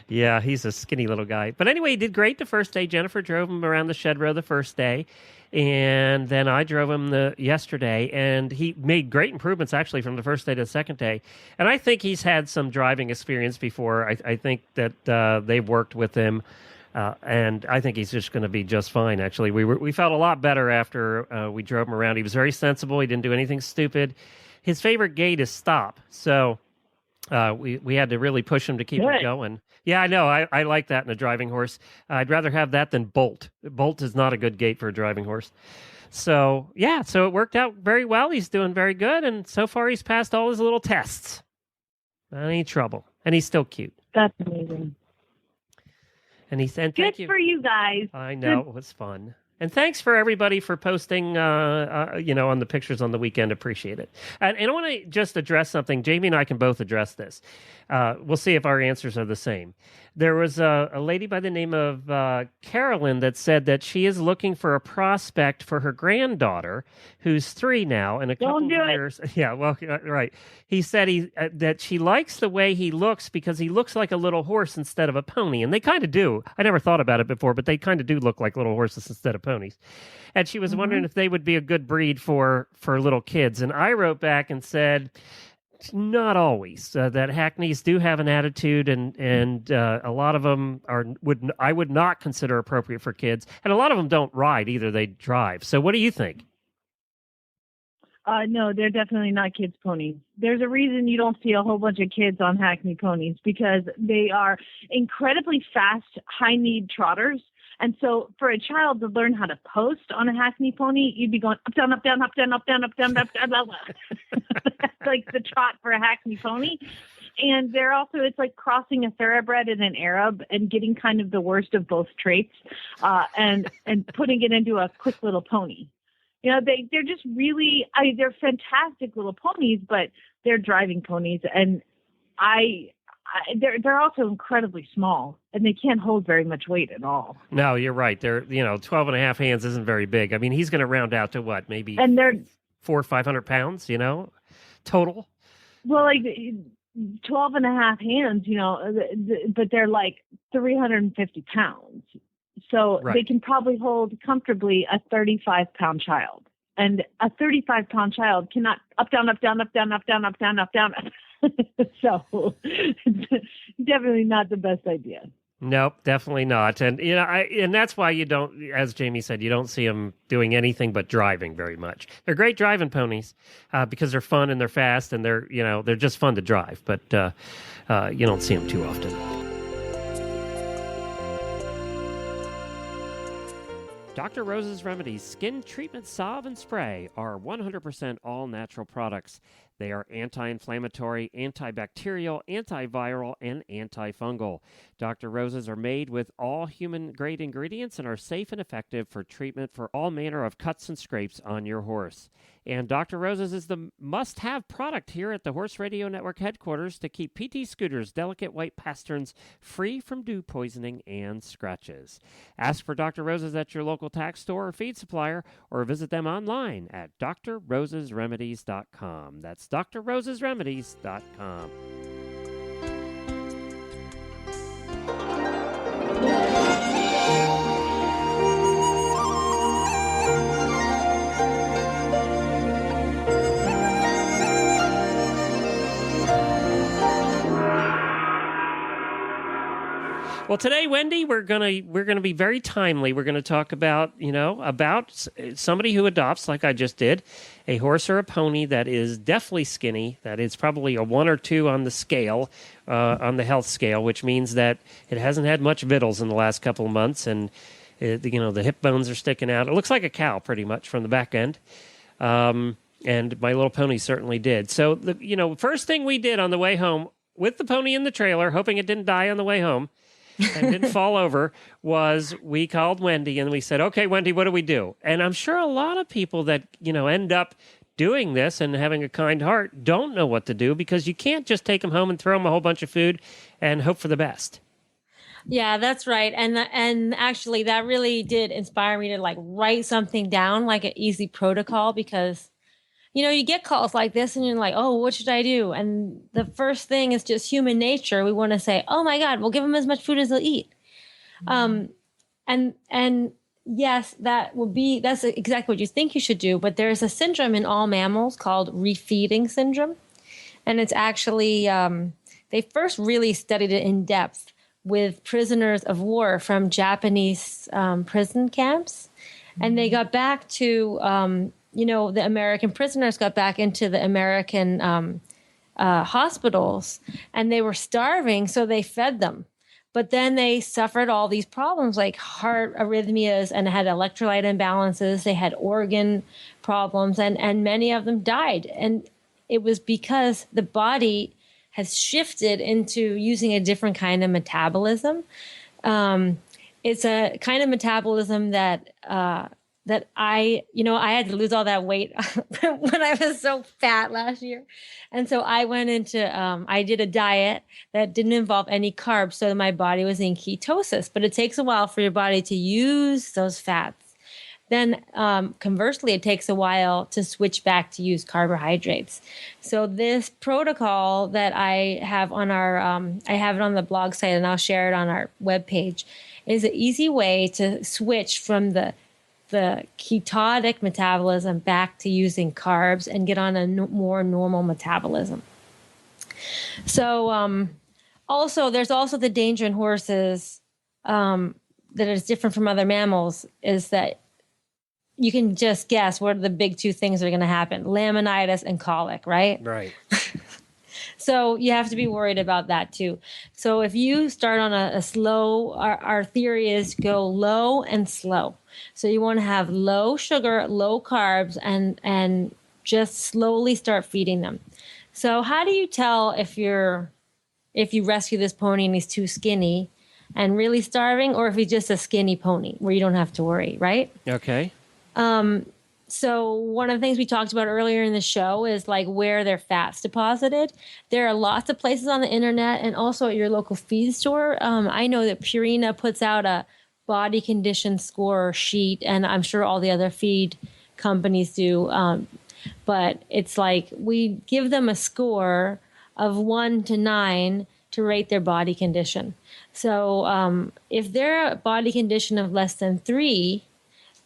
Yeah, he's a skinny little guy. But anyway, he did great the first day. Jennifer drove him around the shed row the first day. And then I drove him yesterday, and he made great improvements, actually, from the first day to the second day. And I think he's had some driving experience before. I think that they've worked with him, and I think he's just going to be just fine, actually. We felt a lot better after we drove him around. He was very sensible. He didn't do anything stupid. His favorite gait is stop, so we had to really push him to keep him going. Yeah, I know. I like that in a driving horse. I'd rather have that than bolt. Bolt is not a good gait for a driving horse. So, yeah, so it worked out very well. He's doing very good, and so far he's passed all his little tests. Not any trouble. And he's still cute. That's amazing. And he said, Good for you guys. I know. It was fun. And thanks for everybody for posting, on the pictures on the weekend. Appreciate it. And I want to just address something. Jamie and I can both address this. We'll see if our answers are the same. There was a lady by the name of Carolyn that said that she is looking for a prospect for her granddaughter, who's 3 now, in a couple of years. Yeah, well, right. He said that she likes the way he looks because he looks like a little horse instead of a pony, and they kind of do. I never thought about it before, but they kind of do look like little horses instead of ponies. And she was wondering if they would be a good breed for little kids. And I wrote back and said, not always. That Hackneys do have an attitude, and a lot of them I would not consider appropriate for kids. And a lot of them don't ride either; they drive. So, what do you think? No, they're definitely not kids' ponies. There's a reason you don't see a whole bunch of kids on Hackney ponies, because they are incredibly fast, high-need trotters. And so for a child to learn how to post on a Hackney pony, you'd be going up, down, up, down, up, down, up, down, up, down, up, down, up. That's like the trot for a Hackney pony. And they're also, it's like crossing a thoroughbred and an Arab and getting kind of the worst of both traits, and putting it into a quick little pony. You know, they're just really, they're fantastic little ponies, but they're driving ponies. And they're also incredibly small, and they can't hold very much weight at all. No, you're right. They're 12 and a half hands isn't very big. I mean, he's going to round out to what, maybe, and they're 400 or 500 pounds, total. Well, like 12 and a half hands, but they're like 350 pounds. So right. They can probably hold comfortably a 35-pound child, and a 35-pound child cannot up, down, up, down, up, down, up, down, up, down, up, down. So definitely not the best idea. Nope, definitely not. And and that's why you don't, as Jamie said, you don't see them doing anything but driving very much. They're great driving ponies because they're fun and they're fast and they're just fun to drive. But you don't see them too often. Dr. Rose's Remedies Skin Treatment Salve and Spray are 100% all-natural products. They are anti-inflammatory, antibacterial, antiviral, and antifungal. Dr. Rose's are made with all human-grade ingredients and are safe and effective for treatment for all manner of cuts and scrapes on your horse. And Dr. Rose's is the must-have product here at the Horse Radio Network headquarters to keep PT Scooter's delicate white pasterns free from dew poisoning and scratches. Ask for Dr. Rose's at your local tack store or feed supplier, or visit them online at drrosesremedies.com. That's drrosesremedies.com. Well, today, Wendy, we're gonna be very timely. We're gonna talk about somebody who adopts, like I just did, a horse or a pony that is definitely skinny. That is probably a 1 or 2 on the scale, on the health scale, which means that it hasn't had much victuals in the last couple of months, and the hip bones are sticking out. It looks like a cow, pretty much, from the back end. And my little pony certainly did. So first thing we did on the way home with the pony in the trailer, hoping it didn't die on the way home and didn't fall over, was we called Wendy and we said, okay, Wendy, what do we do? And I'm sure a lot of people that, end up doing this and having a kind heart don't know what to do, because you can't just take them home and throw them a whole bunch of food and hope for the best. Yeah, that's right. And actually that really did inspire me to write something down, like an easy protocol, because you get calls like this and you're like, oh, what should I do? And the first thing is just human nature. We want to say, oh my God, we'll give them as much food as they'll eat. And yes, that's exactly what you think you should do. But there's a syndrome in all mammals called refeeding syndrome. And it's actually, they first really studied it in depth with prisoners of war from Japanese prison camps. And they got back to, the American prisoners got back into the American hospitals, and they were starving, so they fed them. But then they suffered all these problems like heart arrhythmias and had electrolyte imbalances. They had organ problems, and many of them died. And it was because the body has shifted into using a different kind of metabolism. It's a kind of metabolism that I had to lose all that weight when I was so fat last year. And so I went into, I did a diet that didn't involve any carbs. So my body was in ketosis, but it takes a while for your body to use those fats. Then conversely, it takes a while to switch back to use carbohydrates. So this protocol that I have on I have it on the blog site, and I'll share it on our webpage, is an easy way to switch from the the ketotic metabolism back to using carbs and get on a more normal metabolism. So also, there's also the danger in horses that is different from other mammals is that you can just guess what are the big two things that are going to happen: laminitis and colic, right? Right. So you have to be worried about that too. So if you start on a slow, our theory is go low and slow. So you want to have low sugar, low carbs, and just slowly start feeding them. So how do you tell if you rescue this pony and he's too skinny and really starving, or if he's just a skinny pony where you don't have to worry, right? Okay. So one of the things we talked about earlier in the show is like where their fat's deposited. There are lots of places on the internet and also at your local feed store. I know that Purina puts out a body condition score sheet, and I'm sure all the other feed companies do. But it's like we give them a score of 1 to 9 to rate their body condition. So if they're a body condition of less than 3,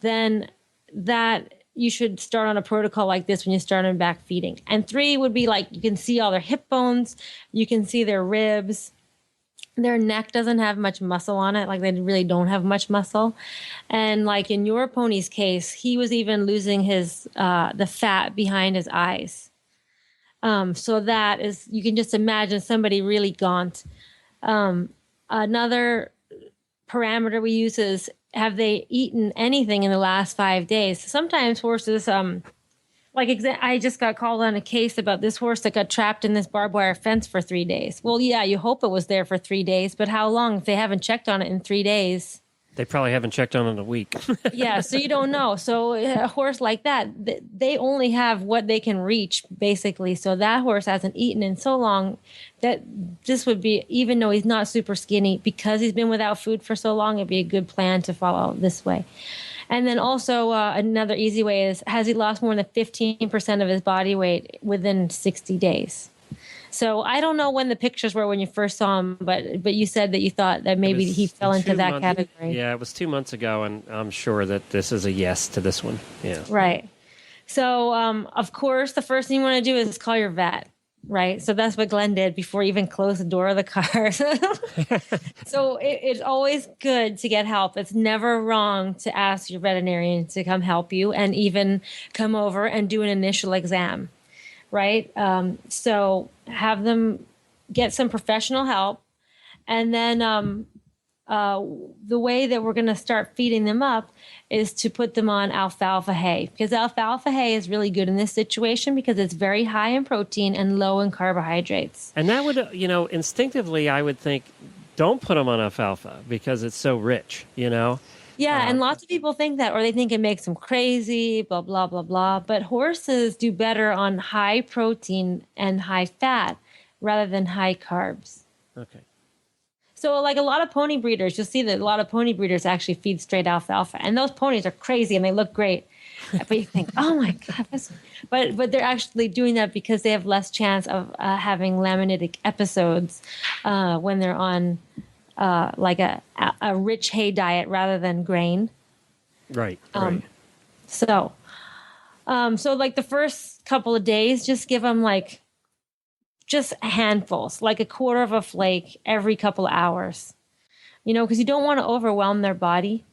then that you should start on a protocol like this when you start on back feeding. And 3 would be like you can see all their hip bones, you can see their ribs. Their neck doesn't have much muscle on it, like they really don't have much muscle. And like in your pony's case, he was even losing his the fat behind his eyes. So that is, you can just imagine somebody really gaunt. Another parameter we use is, have they eaten anything in the last 5 days? Sometimes horses, I just got called on a case about this horse that got trapped in this barbed wire fence for 3 days. Well, yeah, you hope it was there for 3 days, but how long? If they haven't checked on it in 3 days. They probably haven't checked on it in a week. Yeah, so you don't know. So a horse like that, they only have what they can reach, basically. So that horse hasn't eaten in so long that this would be, even though he's not super skinny, because he's been without food for so long, it'd be a good plan to follow this way. And then also another easy way is, has he lost more than 15% of his body weight within 60 days? So I don't know when the pictures were when you first saw him, but you said that you thought that maybe he fell into that category. Yeah, it was 2 months ago, and I'm sure that this is a yes to this one. Yeah. Right. So, of course, the first thing you want to do is call your vet, right? So that's what Glenn did before he even closed the door of the car. So it's always good to get help. It's never wrong to ask your veterinarian to come help you and even come over and do an initial exam. Right? So have them get some professional help. And then the way that we're going to start feeding them up is to put them on alfalfa hay, because alfalfa hay is really good in this situation because it's very high in protein and low in carbohydrates. And that would, instinctively, I would think, don't put them on alfalfa because it's so rich, Yeah, and lots of people think that, or they think it makes them crazy, blah, blah, blah, blah. But horses do better on high protein and high fat rather than high carbs. Okay. So like a lot of pony breeders, you'll see that a lot of pony breeders actually feed straight alfalfa. And those ponies are crazy and they look great. But you think, oh my God. But they're actually doing that because they have less chance of having laminitic episodes when they're on like a rich hay diet rather than grain. Right. So like the first couple of days, just give them like just handfuls, like a quarter of a flake every couple of hours, because you don't want to overwhelm their body.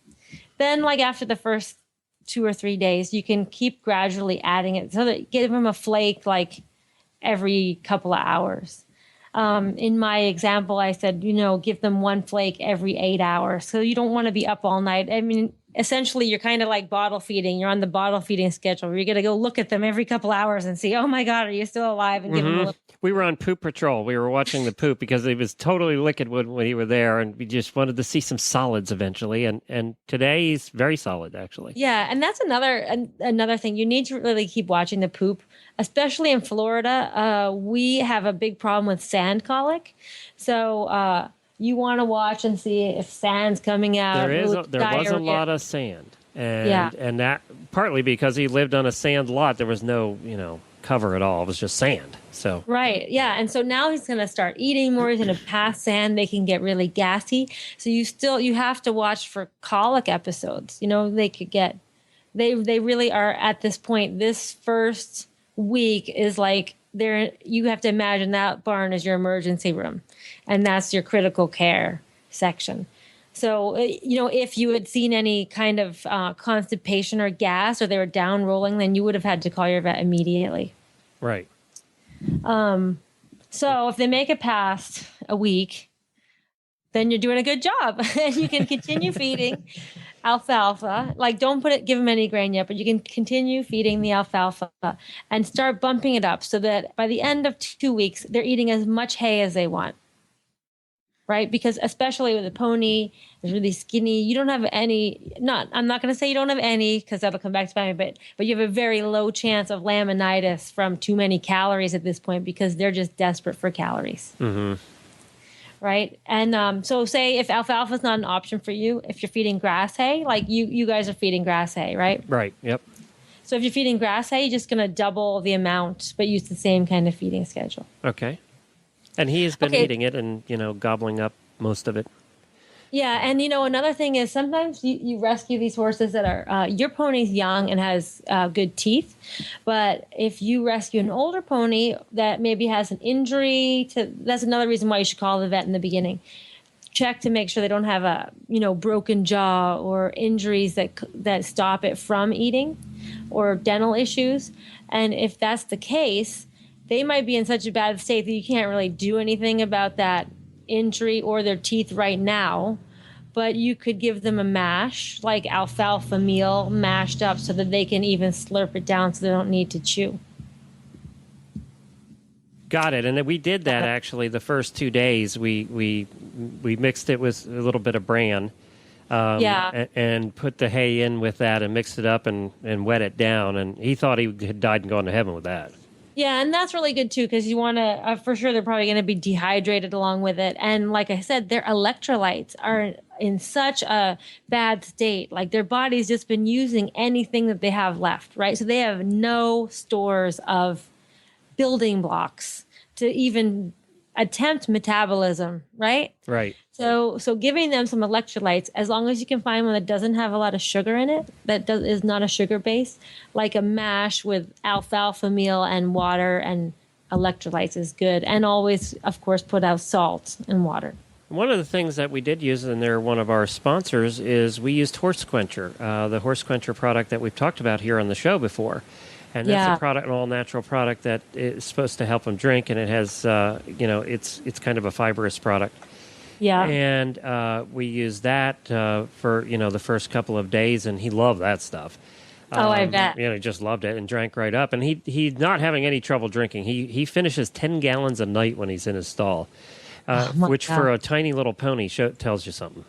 Then like after the first 2 or 3 days, you can keep gradually adding it. So that give them a flake like every couple of hours. In my example, I said, give them 1 flake every 8 hours. So you don't want to be up all night. I mean, essentially, you're kind of like bottle feeding. You're on the bottle feeding schedule. You're going to go look at them every couple hours and see, oh my God, are you still alive? And give them a little. We were on poop patrol. We were watching the poop because it was totally liquid when we were there, and we just wanted to see some solids eventually. And today he's very solid, actually. Yeah, and that's another thing. You need to really keep watching the poop, especially in Florida. We have a big problem with sand colic, so you want to watch and see if sand's coming out. There was a lot of sand, and that partly because he lived on a sand lot. There was no cover at all. It was just sand. So right, yeah, and so now he's going to start eating more. He's going to pass sand. They can get really gassy. So you have to watch for colic episodes. They could get They really are at this point. This first week is like you have to imagine that barn is your emergency room, and that's your critical care section. So, if you had seen any kind of constipation or gas, or they were down rolling, then you would have had to call your vet immediately. Right. So if they make it past a week, then you're doing a good job, and you can continue feeding alfalfa. Like, don't give them any grain yet, but you can continue feeding the alfalfa and start bumping it up so that by the end of 2 weeks, they're eating as much hay as they want. Right? Because especially with a pony, it's really skinny. You don't have any, I'm not going to say you don't have any, because that'll come back to bite me, but you have a very low chance of laminitis from too many calories at this point, because they're just desperate for calories. Mm-hmm. Right? And so say if alfalfa is not an option for you, if you're feeding grass hay, like you guys are feeding grass hay, right? Right. Yep. So if you're feeding grass hay, you're just going to double the amount, but use the same kind of feeding schedule. Okay. And he has been eating it and, gobbling up most of it. Yeah. And, another thing is sometimes you rescue these horses that are, your pony's young and has good teeth. But if you rescue an older pony that maybe has an injury, that's another reason why you should call the vet in the beginning. Check to make sure they don't have a, broken jaw or injuries that stop it from eating, or dental issues. And if that's the case, they might be in such a bad state that you can't really do anything about that injury or their teeth right now, but you could give them a mash, like alfalfa meal mashed up, so that they can even slurp it down so they don't need to chew. Got it. And we did that actually the first 2 days. We mixed it with a little bit of bran. And put the hay in with that and mixed it up and wet it down. And he thought he had died and gone to heaven with that. Yeah, and that's really good, too, because you want to, for sure, they're probably going to be dehydrated along with it. And like I said, their electrolytes are in such a bad state. Like, their body's just been using anything that they have left, right? So they have no stores of building blocks to even attempt metabolism, right? Right. So giving them some electrolytes, as long as you can find one that doesn't have a lot of sugar in it, is not a sugar base, like a mash with alfalfa meal and water and electrolytes is good. And always, of course, put out salt and water. One of the things that we did use, and they're one of our sponsors, is we used Horse Quencher, the Horse Quencher product that we've talked about here on the show before. And that's a product, an all-natural product that is supposed to help them drink, and it has, it's kind of a fibrous product. Yeah. And we used that for, the first couple of days, and he loved that stuff. I bet. He just loved it and drank right up. And he's not having any trouble drinking. He finishes 10 gallons a night when he's in his stall, which for a tiny little pony tells you something,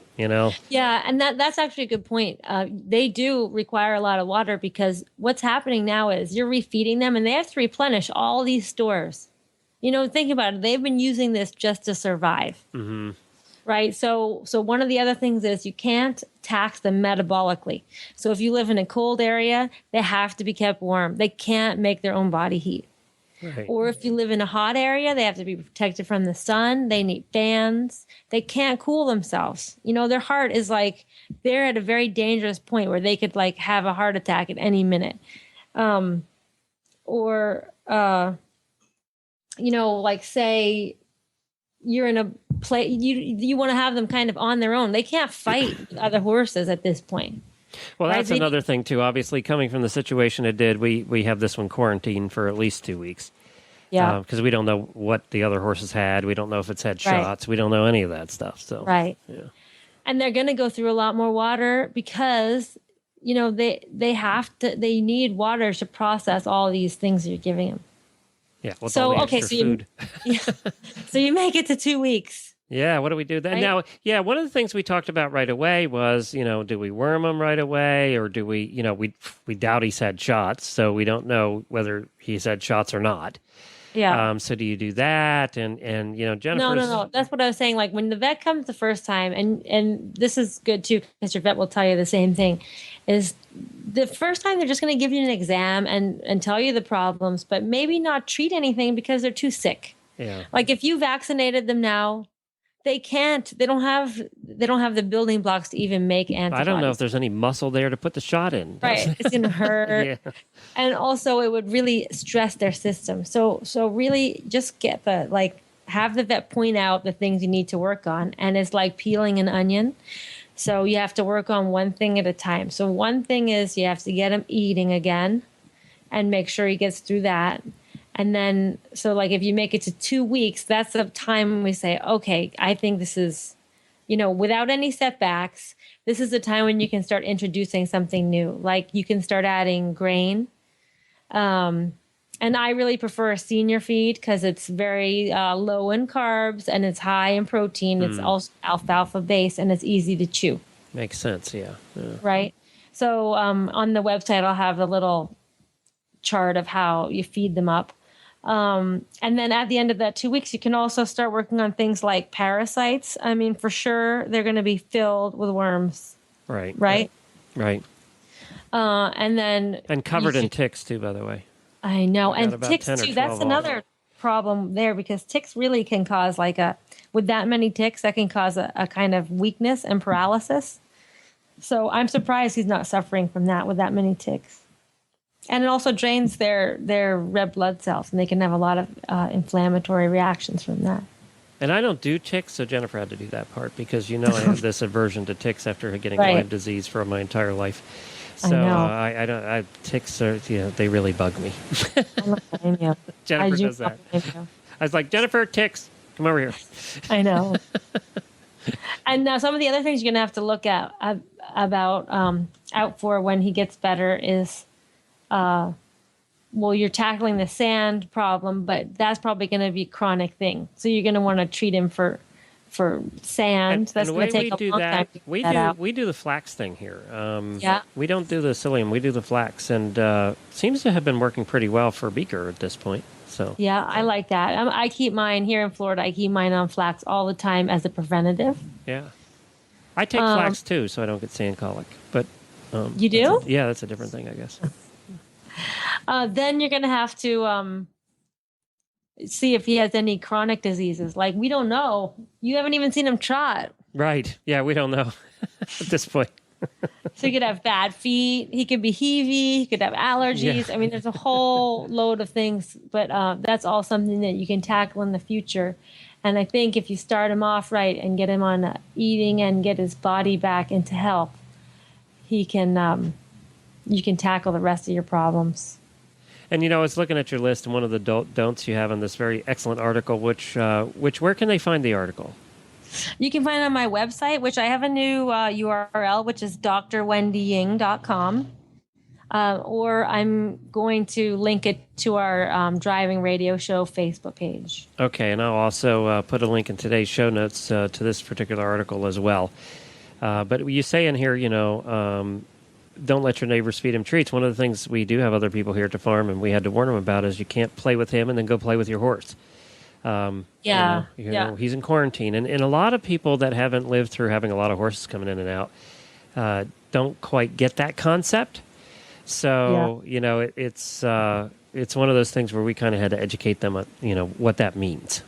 Yeah, and that's actually a good point. They do require a lot of water, because what's happening now is you're refeeding them, and they have to replenish all these stores. Think about it. They've been using this just to survive. Mm-hmm. Right. So one of the other things is you can't tax them metabolically. So if you live in a cold area, they have to be kept warm. They can't make their own body heat. Right. Or if you live in a hot area, they have to be protected from the sun. They need fans. They can't cool themselves. Their heart is like, they're at a very dangerous point where they could have a heart attack at any minute. Say you're in a place, you want to have them kind of on their own. They can't fight with other horses at this point. Well, that's another thing, too. Obviously, coming from the situation it did, we have this one quarantined for at least 2 weeks. Yeah. Because we don't know what the other horses had. We don't know if it's had shots. We don't know any of that stuff. So right. Yeah. And they're going to go through a lot more water because, they need water to process all these things you're giving them. Yeah. So food. So you make it to 2 weeks. Yeah. What do we do then? Right? Now, one of the things we talked about right away was, do we worm him right away, or do we, we doubt he's had shots, so we don't know whether he's had shots or not. Yeah. So do you do that? And Jennifer. No. That's what I was saying. Like, when the vet comes the first time, and this is good too, because your vet will tell you the same thing, is the first time they're just going to give you an exam and tell you the problems, but maybe not treat anything because they're too sick. Yeah. Like, if you vaccinated them now, they can't. They don't have the building blocks to even make antibodies. I don't know if there's any muscle there to put the shot in. Right, it's gonna hurt. Yeah. And also it would really stress their system. So really just get have the vet point out the things you need to work on, and it's like peeling an onion. So you have to work on one thing at a time. So one thing is you have to get him eating again and make sure he gets through that. And then, so like if you make it to 2 weeks, that's the time when we say, okay, I think this is, without any setbacks, this is the time when you can start introducing something new. Like you can start adding grain. And I really prefer a senior feed because it's very low in carbs and it's high in protein. It's also alfalfa based and it's easy to chew. Makes sense, yeah. Right? So on the website, I'll have a little chart of how you feed them up. And then at the end of that 2 weeks, you can also start working on things like parasites. I mean, for sure, they're going to be filled with worms. Right. And then... And covered in ticks, too, by the way. I know. And ticks, 10 or too. That's 12 another problem there because ticks really can cause with that many ticks, that can cause a kind of weakness and paralysis. So I'm surprised he's not suffering from that with that many ticks. And it also drains their red blood cells, and they can have a lot of inflammatory reactions from that. And I don't do ticks, so Jennifer had to do that part because I have this aversion to ticks after getting Lyme disease for my entire life. So I don't. Ticks are, they really bug me. I'm not blaming you. Jennifer does that. I was like, Jennifer, ticks, come over here. I know. And now some of the other things you're gonna have to look at out for when he gets better is, you're tackling the sand problem, but that's probably going to be a chronic thing. So you're going to want to treat him for sand. That's going to take a long time to get that out. We do the flax thing here. Yeah. We don't do the psyllium. We do the flax, and seems to have been working pretty well for Beaker at this point. So yeah, I like that. I keep mine here in Florida. I keep mine on flax all the time as a preventative. Yeah, I take flax too, so I don't get sand colic. But you do? That's a different thing, I guess. Then you're going to have to see if he has any chronic diseases. Like, we don't know. You haven't even seen him trot. Right. Yeah, we don't know at this point. So he could have bad feet. He could be heavy. He could have allergies. Yeah. I mean, there's a whole load of things. But that's all something that you can tackle in the future. And I think if you start him off right and get him on eating and get his body back into health, he can... you can tackle the rest of your problems. And, I was looking at your list, and one of the don'ts you have on this very excellent article, which where can they find the article? You can find it on my website, which I have a new URL, which is drwendyying.com. Or I'm going to link it to our Driving Radio Show Facebook page. Okay, and I'll also put a link in today's show notes to this particular article as well. But you say in here, don't let your neighbors feed him treats. One of the things we do have other people here at the farm, and we had to warn them about, is you can't play with him and then go play with your horse. He's in quarantine. And a lot of people that haven't lived through having a lot of horses coming in and out don't quite get that concept. So, it's one of those things where we kind of had to educate them on, what that means,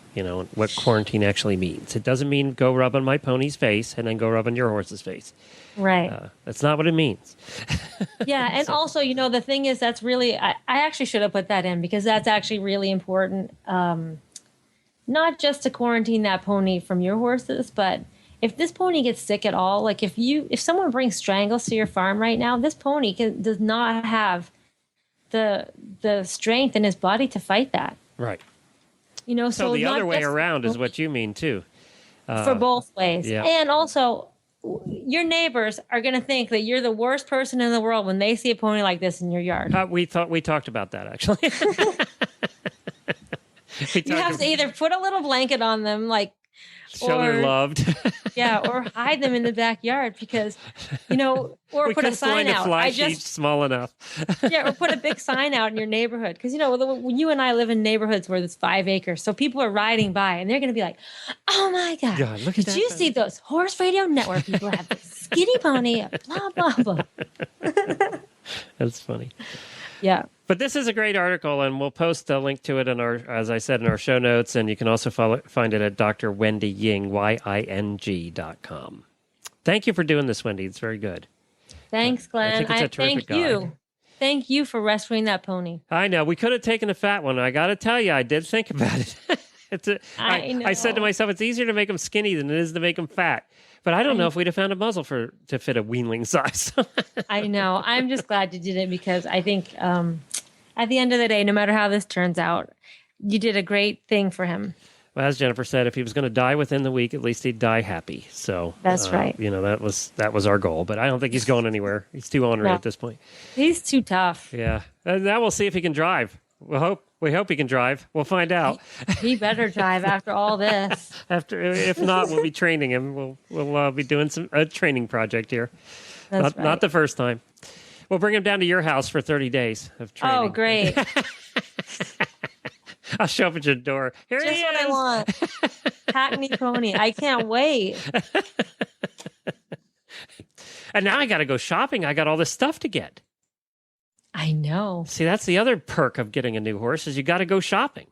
what quarantine actually means. It doesn't mean go rub on my pony's face and then go rub on your horse's face. Right. That's not what it means. Yeah. And also, the thing is, that's really, I actually should have put that in because that's actually really important. Not just to quarantine that pony from your horses, but if this pony gets sick at all, like if someone brings strangles to your farm right now, this pony does not have the strength in his body to fight that. Right. So the other way around is what you mean too. For both ways. Yeah. And also, your neighbors are going to think that you're the worst person in the world when they see a pony like this in your yard. We talked about that, actually. You have to either put a little blanket on them, show they're loved. or hide them in the backyard because, or put a sign out. Fly sheet small enough. Or put a big sign out in your neighborhood. Because, when you and I live in neighborhoods where there's 5 acres, so people are riding by and they're going to be like, oh my God, look at did you see those Horse Radio Network people have this skinny pony, blah, blah, blah. That's funny. Yeah. But this is a great article, and we'll post a link to it in our, as I said, in our show notes, and you can also find it at Dr. Wendy Ying, YING.com. Thank you for doing this, Wendy. It's very good. Thanks, Glenn. I think it's a terrific guide. Thank you for rescuing that pony. I know. We could have taken a fat one. I got to tell you, I did think about it. I said to myself, it's easier to make them skinny than it is to make them fat. But I don't know if we'd have found a muzzle to fit a weanling size. I know. I'm just glad you did it because I think at the end of the day, no matter how this turns out, you did a great thing for him. Well, as Jennifer said, if he was going to die within the week, at least he'd die happy. So that's right. That was our goal. But I don't think he's going anywhere. He's too ornery at this point. He's too tough. Yeah, and now we'll see if he can drive. We hope he can drive. We'll find out. He better drive after all this. If not, we'll be training him. We'll be doing a training project here. That's not the first time. We'll bring him down to your house for 30 days of training. Oh, great. I'll show up at your door. Here Just he is. what I want. Hackney pony. I can't wait. And now I got to go shopping. I got all this stuff to get. I know. See, that's the other perk of getting a new horse is you got to go shopping.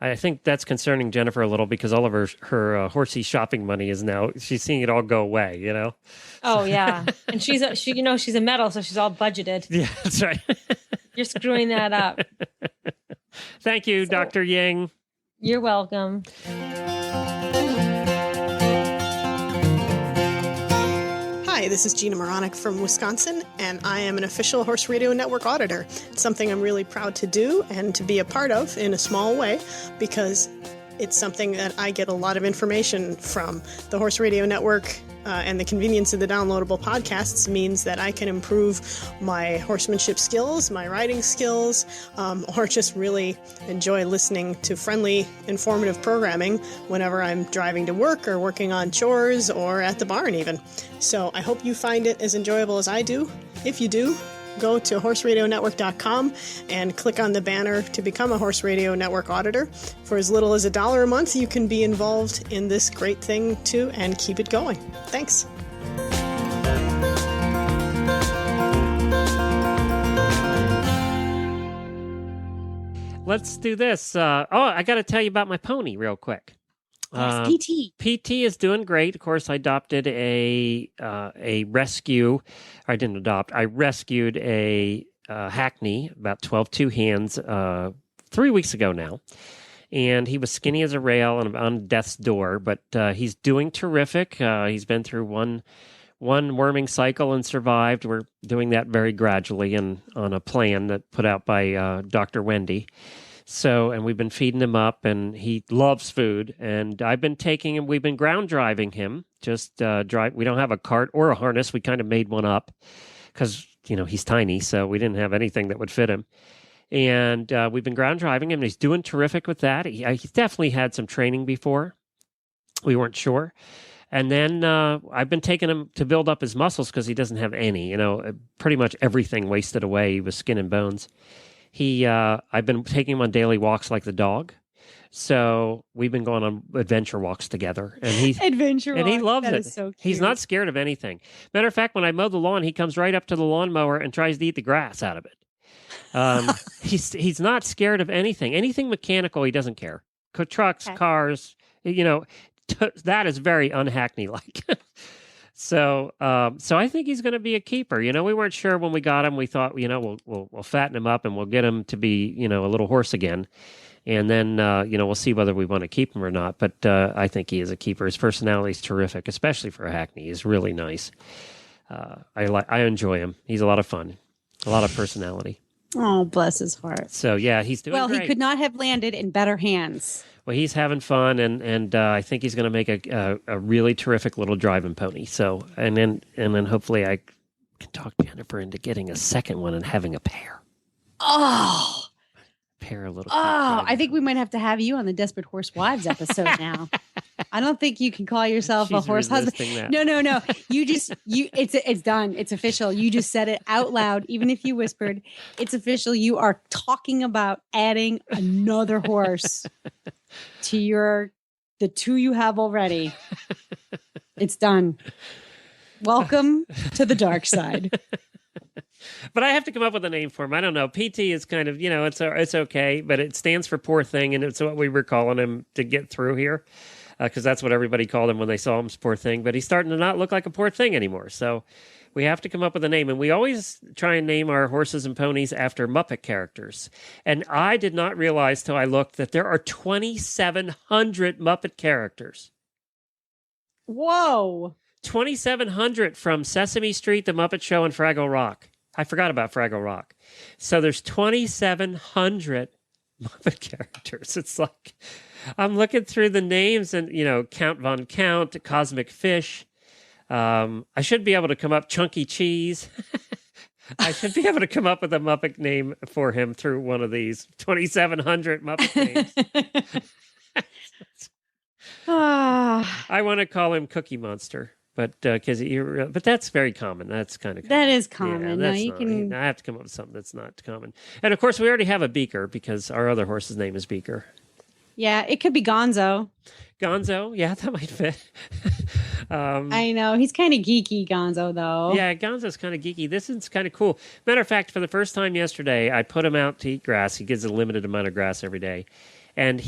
I think that's concerning Jennifer a little because all of her horsey shopping money is now, she's seeing it all go away, you know? Oh, yeah. And she's a medal, so she's all budgeted. Yeah, that's right. You're screwing that up. Thank you, Dr. Ying. You're welcome. Hi, this is Gina Moronic from Wisconsin, and I am an official Horse Radio Network auditor. It's something I'm really proud to do and to be a part of in a small way because it's something that I get a lot of information from. The Horse Radio Network and the convenience of the downloadable podcasts means that I can improve my horsemanship skills, my riding skills, or just really enjoy listening to friendly, informative programming whenever I'm driving to work or working on chores or at the barn even. So I hope you find it as enjoyable as I do. If you do, go to horseradionetwork.com and click on the banner to become a Horse Radio Network auditor. For as little as $1 a month, you can be involved in this great thing too and keep it going. Thanks. Let's do this. I got to tell you about my pony real quick. Yes, PT is doing great. Of course, I adopted a rescue. I didn't adopt. I rescued a Hackney, about 12 two hands, 3 weeks ago now. And he was skinny as a rail and on death's door, but he's doing terrific. He's been through one worming cycle and survived. We're doing that very gradually and on a plan that put out by Dr. Wendy. So, and we've been feeding him up, and he loves food. And I've been taking him. We've been ground driving him. Just drive. We don't have a cart or a harness. We kind of made one up because he's tiny, so we didn't have anything that would fit him. And we've been ground driving him. And he's doing terrific with that. He's definitely had some training before. We weren't sure. And then I've been taking him to build up his muscles because he doesn't have any. Pretty much everything wasted away. He was skin and bones. I've been taking him on daily walks like the dog. So we've been going on adventure walks together, and he loves it. So cute. He's not scared of anything. Matter of fact, when I mow the lawn, he comes right up to the lawnmower and tries to eat the grass out of it. He's not scared of anything mechanical. He doesn't care. Trucks, cars, that is very un-Hackney-like. So I think he's going to be a keeper. We weren't sure when we got him. We thought, we'll fatten him up and we'll get him to be, a little horse again. And then, we'll see whether we want to keep him or not. But I think he is a keeper. His personality is terrific, especially for a Hackney. He's really nice. I enjoy him. He's a lot of fun, a lot of personality. Oh, bless his heart. So, yeah, he's doing great. He could not have landed in better hands. Well, he's having fun, and I think he's going to make a really terrific little driving pony. So, and then hopefully I can talk Jennifer into getting a second one and having a pair. Oh, pair of little. I think we might have to have you on the Desperate Horse Wives episode now. I don't think you can call yourself a horse husband. That. No. It's done. It's official. You just said it out loud, even if you whispered. It's official. You are talking about adding another horse to the two you have already. It's done. Welcome to the dark side. But I have to come up with a name for him. I don't know. PT is kind of, it's okay, but it stands for poor thing, and it's what we were calling him to get through here, because that's what everybody called him when they saw him, as poor thing. But he's starting to not look like a poor thing anymore. So we have to come up with a name, and we always try and name our horses and ponies after Muppet characters. And I did not realize till I looked that there are 2,700 Muppet characters. Whoa. 2,700 from Sesame Street, The Muppet Show, and Fraggle Rock. I forgot about Fraggle Rock. So there's 2,700 Muppet characters. It's like, I'm looking through the names and, Count Von Count, Cosmic Fish. I should be able to come up Chunky Cheese. I should be able to come up with a Muppet name for him through one of these 2,700 Muppet names. I want to call him Cookie Monster, but that's very common. That's kind of common. That is common. Yeah, I have to come up with something that's not common. And of course, we already have a Beaker because our other horse's name is Beaker. Yeah, it could be Gonzo. Gonzo, yeah, that might fit. I know. He's kind of geeky, Gonzo, though. Yeah, Gonzo's kind of geeky. This is kind of cool. Matter of fact, for the first time yesterday, I put him out to eat grass. He gets a limited amount of grass every day. And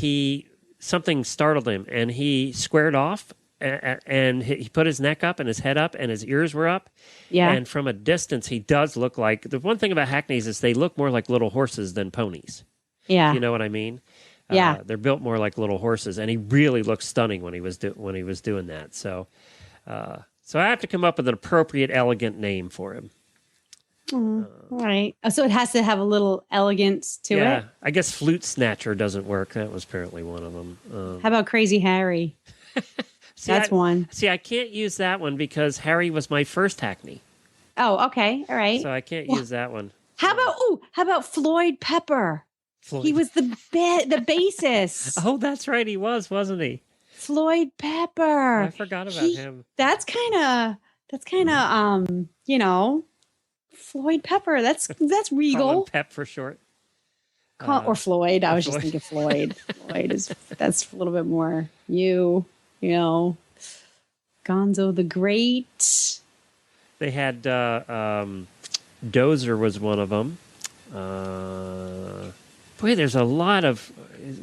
something startled him, and he squared off, and he put his neck up and his head up, and his ears were up. Yeah. And from a distance, he does look like... The one thing about Hackneys is they look more like little horses than ponies. Yeah. You know what I mean? Yeah. They're built more like little horses, and he really looked stunning when he was doing that. So I have to come up with an appropriate, elegant name for him. All right. So it has to have a little elegance to it. Yeah, I guess Flute Snatcher doesn't work. That was apparently one of them. How about Crazy Harry? That's one. See, I can't use that one because Harry was my first Hackney. Oh, okay. All right. So I can't use that one. How about Floyd Pepper? Floyd. He was the bassist. Oh, that's right. He was, wasn't he? Floyd Pepper. I forgot about him. That's kind of Floyd Pepper. That's regal. Call him Pep for short. Or Floyd. I was just thinking Floyd. That's a little bit more Gonzo the Great. They had Dozer was one of them. Boy, there's a lot of...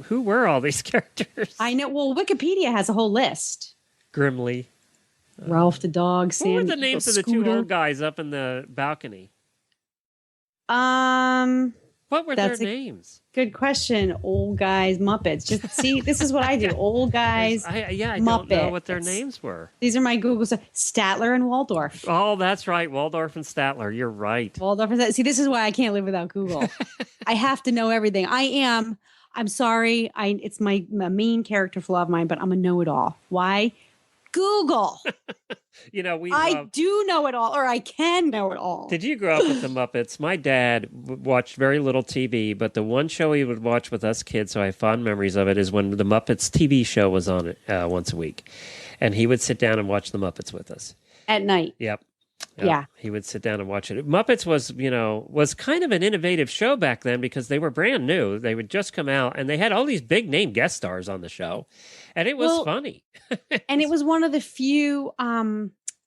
Who were all these characters? I know. Well, Wikipedia has a whole list. Grimly. Ralph the dog, Sam. What were the names of the two old guys up in the balcony? What were their names? Good question. Old guys, Muppets. Just see, this is what I do. Old guys, I Muppets. don't know what their names were. These are my Google stuff. Statler and Waldorf. Oh, that's right. Waldorf and Statler. You're right. Waldorf and see, this is why I can't live without Google. I have to know everything. I'm sorry. It's my main character flaw of mine, but I'm a know-it-all. Why? Google. I do know it all, or I can know it all. Did you grow up with the Muppets? My dad watched very little TV, but the one show he would watch with us kids, so I have fond memories of it, is when the Muppets TV show was on once a week. And he would sit down and watch the Muppets with us. At night. Yep. Yeah. He would sit down and watch it. Muppets was kind of an innovative show back then because they were brand new. They would just come out, and they had all these big name guest stars on the show. And it was funny. And it was one of the few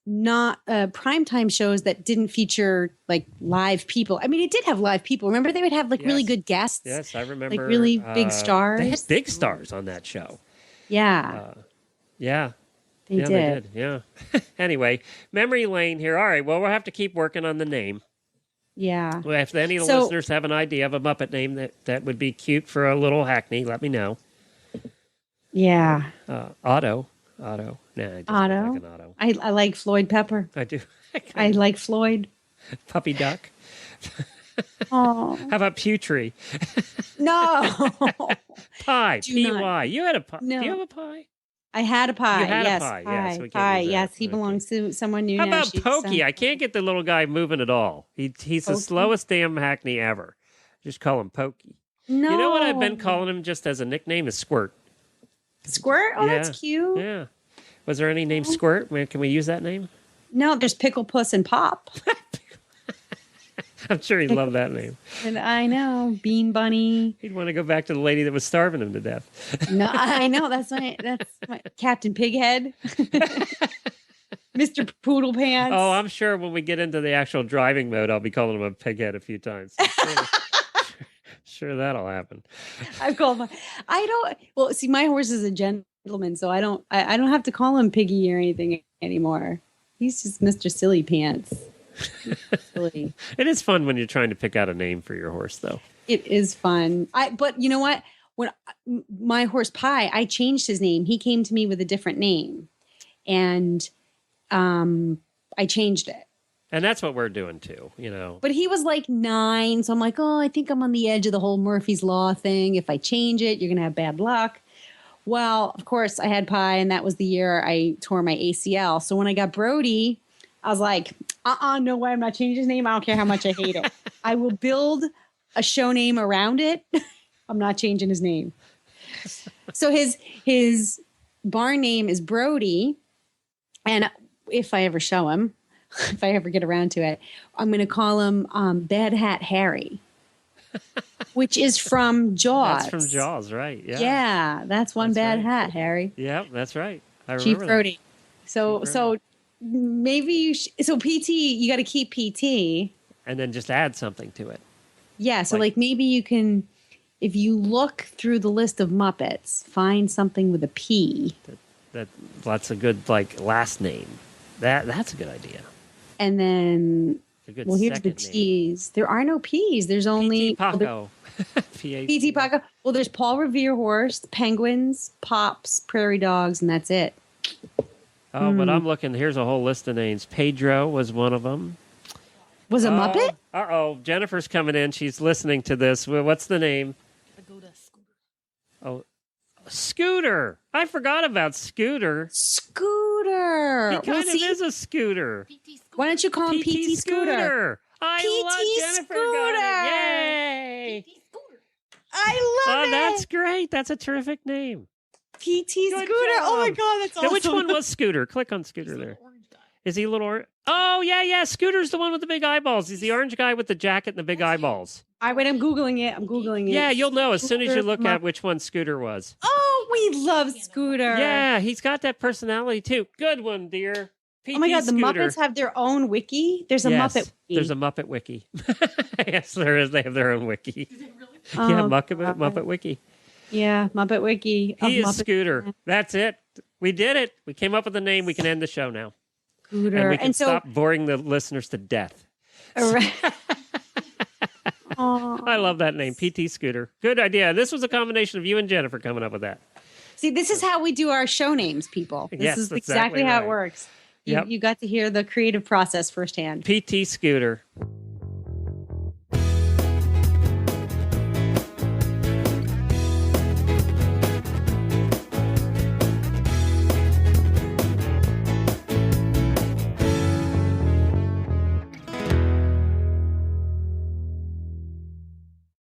not primetime shows that didn't feature like live people. I mean, it did have live people. Remember, they would have really good guests. Yes, I remember. Like really big stars. They had big stars on that show. Yeah. Yeah. They did. Yeah. Anyway, memory lane here. All right. Well, we'll have to keep working on the name. Yeah. Well, if any of the listeners have an idea of a Muppet name that would be cute for a little Hackney, let me know. Yeah. Otto. Nah, Otto. Like an Otto. I like Floyd Pepper. I do. I like Floyd. Puppy Duck. Oh. How about Pewtree? No. Pie. P-Y. You had a pie. No. Do you have a pie? I had a pie. You had yes, a pie. Pie. Yes, we can't pie. use that. Yes, he belongs to someone new. How now. about Pokey? I can't get the little guy moving at all. He's the slowest damn Hackney ever. Just call him Pokey. No. You know what I've been calling him just as a nickname is Squirt. Squirt? Oh, that's cute. Yeah. Was there any name Squirt? Can we use that name? No, there's Pickle Puss and Pop. I'm sure he'd love that name. And I know. Bean Bunny. He'd want to go back to the lady that was starving him to death. No, I know. That's my Captain Pighead. Mr. Poodle Pants. Oh, I'm sure when we get into the actual driving mode, I'll be calling him a pighead a few times. Sure, that'll happen. I've called well, see, my horse is a gentleman, so I don't have to call him Piggy or anything anymore. He's just Mr. Silly Pants. Silly. It is fun when you're trying to pick out a name for your horse, though. It is fun. But you know what? When my horse Pie, I changed his name. He came to me with a different name, and I changed it. And that's what we're doing too, But he was like 9, so I'm like, oh, I think I'm on the edge of the whole Murphy's Law thing. If I change it, you're gonna have bad luck. Well, of course, I had Pie, and that was the year I tore my ACL. So when I got Brody, I was like, no way, I'm not changing his name. I don't care how much I hate it. I will build a show name around it. I'm not changing his name. So his barn name is Brody, and if I ever show him, if I ever get around to it, I'm going to call him Bad Hat Harry, which is from Jaws. That's from Jaws, right? Yeah. Yeah, that's one bad hat, Harry. Yeah, that's right. I Chief remember Brody. So maybe so PT, you got to keep PT. And then just add something to it. Yeah, so like maybe you can, if you look through the list of Muppets, find something with a P. That's a good last name. That's a good idea. And then, well, here's the T's. There are no P's. There's only Paco. PT Paco. Well, there's Paul Revere horse, Penguins, Pops, Prairie Dogs, and that's it. Oh, but I'm looking. Here's a whole list of names. Pedro was one of them. Was a Muppet? Uh-oh. Jennifer's coming in. She's listening to this. What's the name? Oh, Scooter. I forgot about Scooter. Scooter. He kind of is a scooter. Why don't you call him PT Scooter? I love Jennifer. Got it. Yay. I love it. That's great. That's a terrific name. PT Scooter. Oh my God, that's awesome. Now, which one was Scooter? Click on Scooter there. Is he a little orange? Oh, yeah. Scooter's the one with the big eyeballs. He's the orange guy with the jacket and the big eyeballs. I'm Googling it. Yeah, you'll know as soon as you look at which one Scooter was. Oh, we love Scooter. Yeah, he's got that personality too. Good one, dear. PT Oh my God, the Scooter. Muppets have their own wiki? There's a Muppet wiki. There's a Muppet wiki. Yes, there is. They have their own wiki. Oh, Yeah, Muppet wiki. Yeah, Muppet wiki. He is Scooter. That's it. We did it. We came up with a name. We can end the show now. Scooter. And we can stop boring the listeners to death. I love that name, PT Scooter. Good idea. This was a combination of you and Jennifer coming up with that. See, this is how we do our show names, people. This is exactly how it works. You got to hear the creative process firsthand. PT Scooter.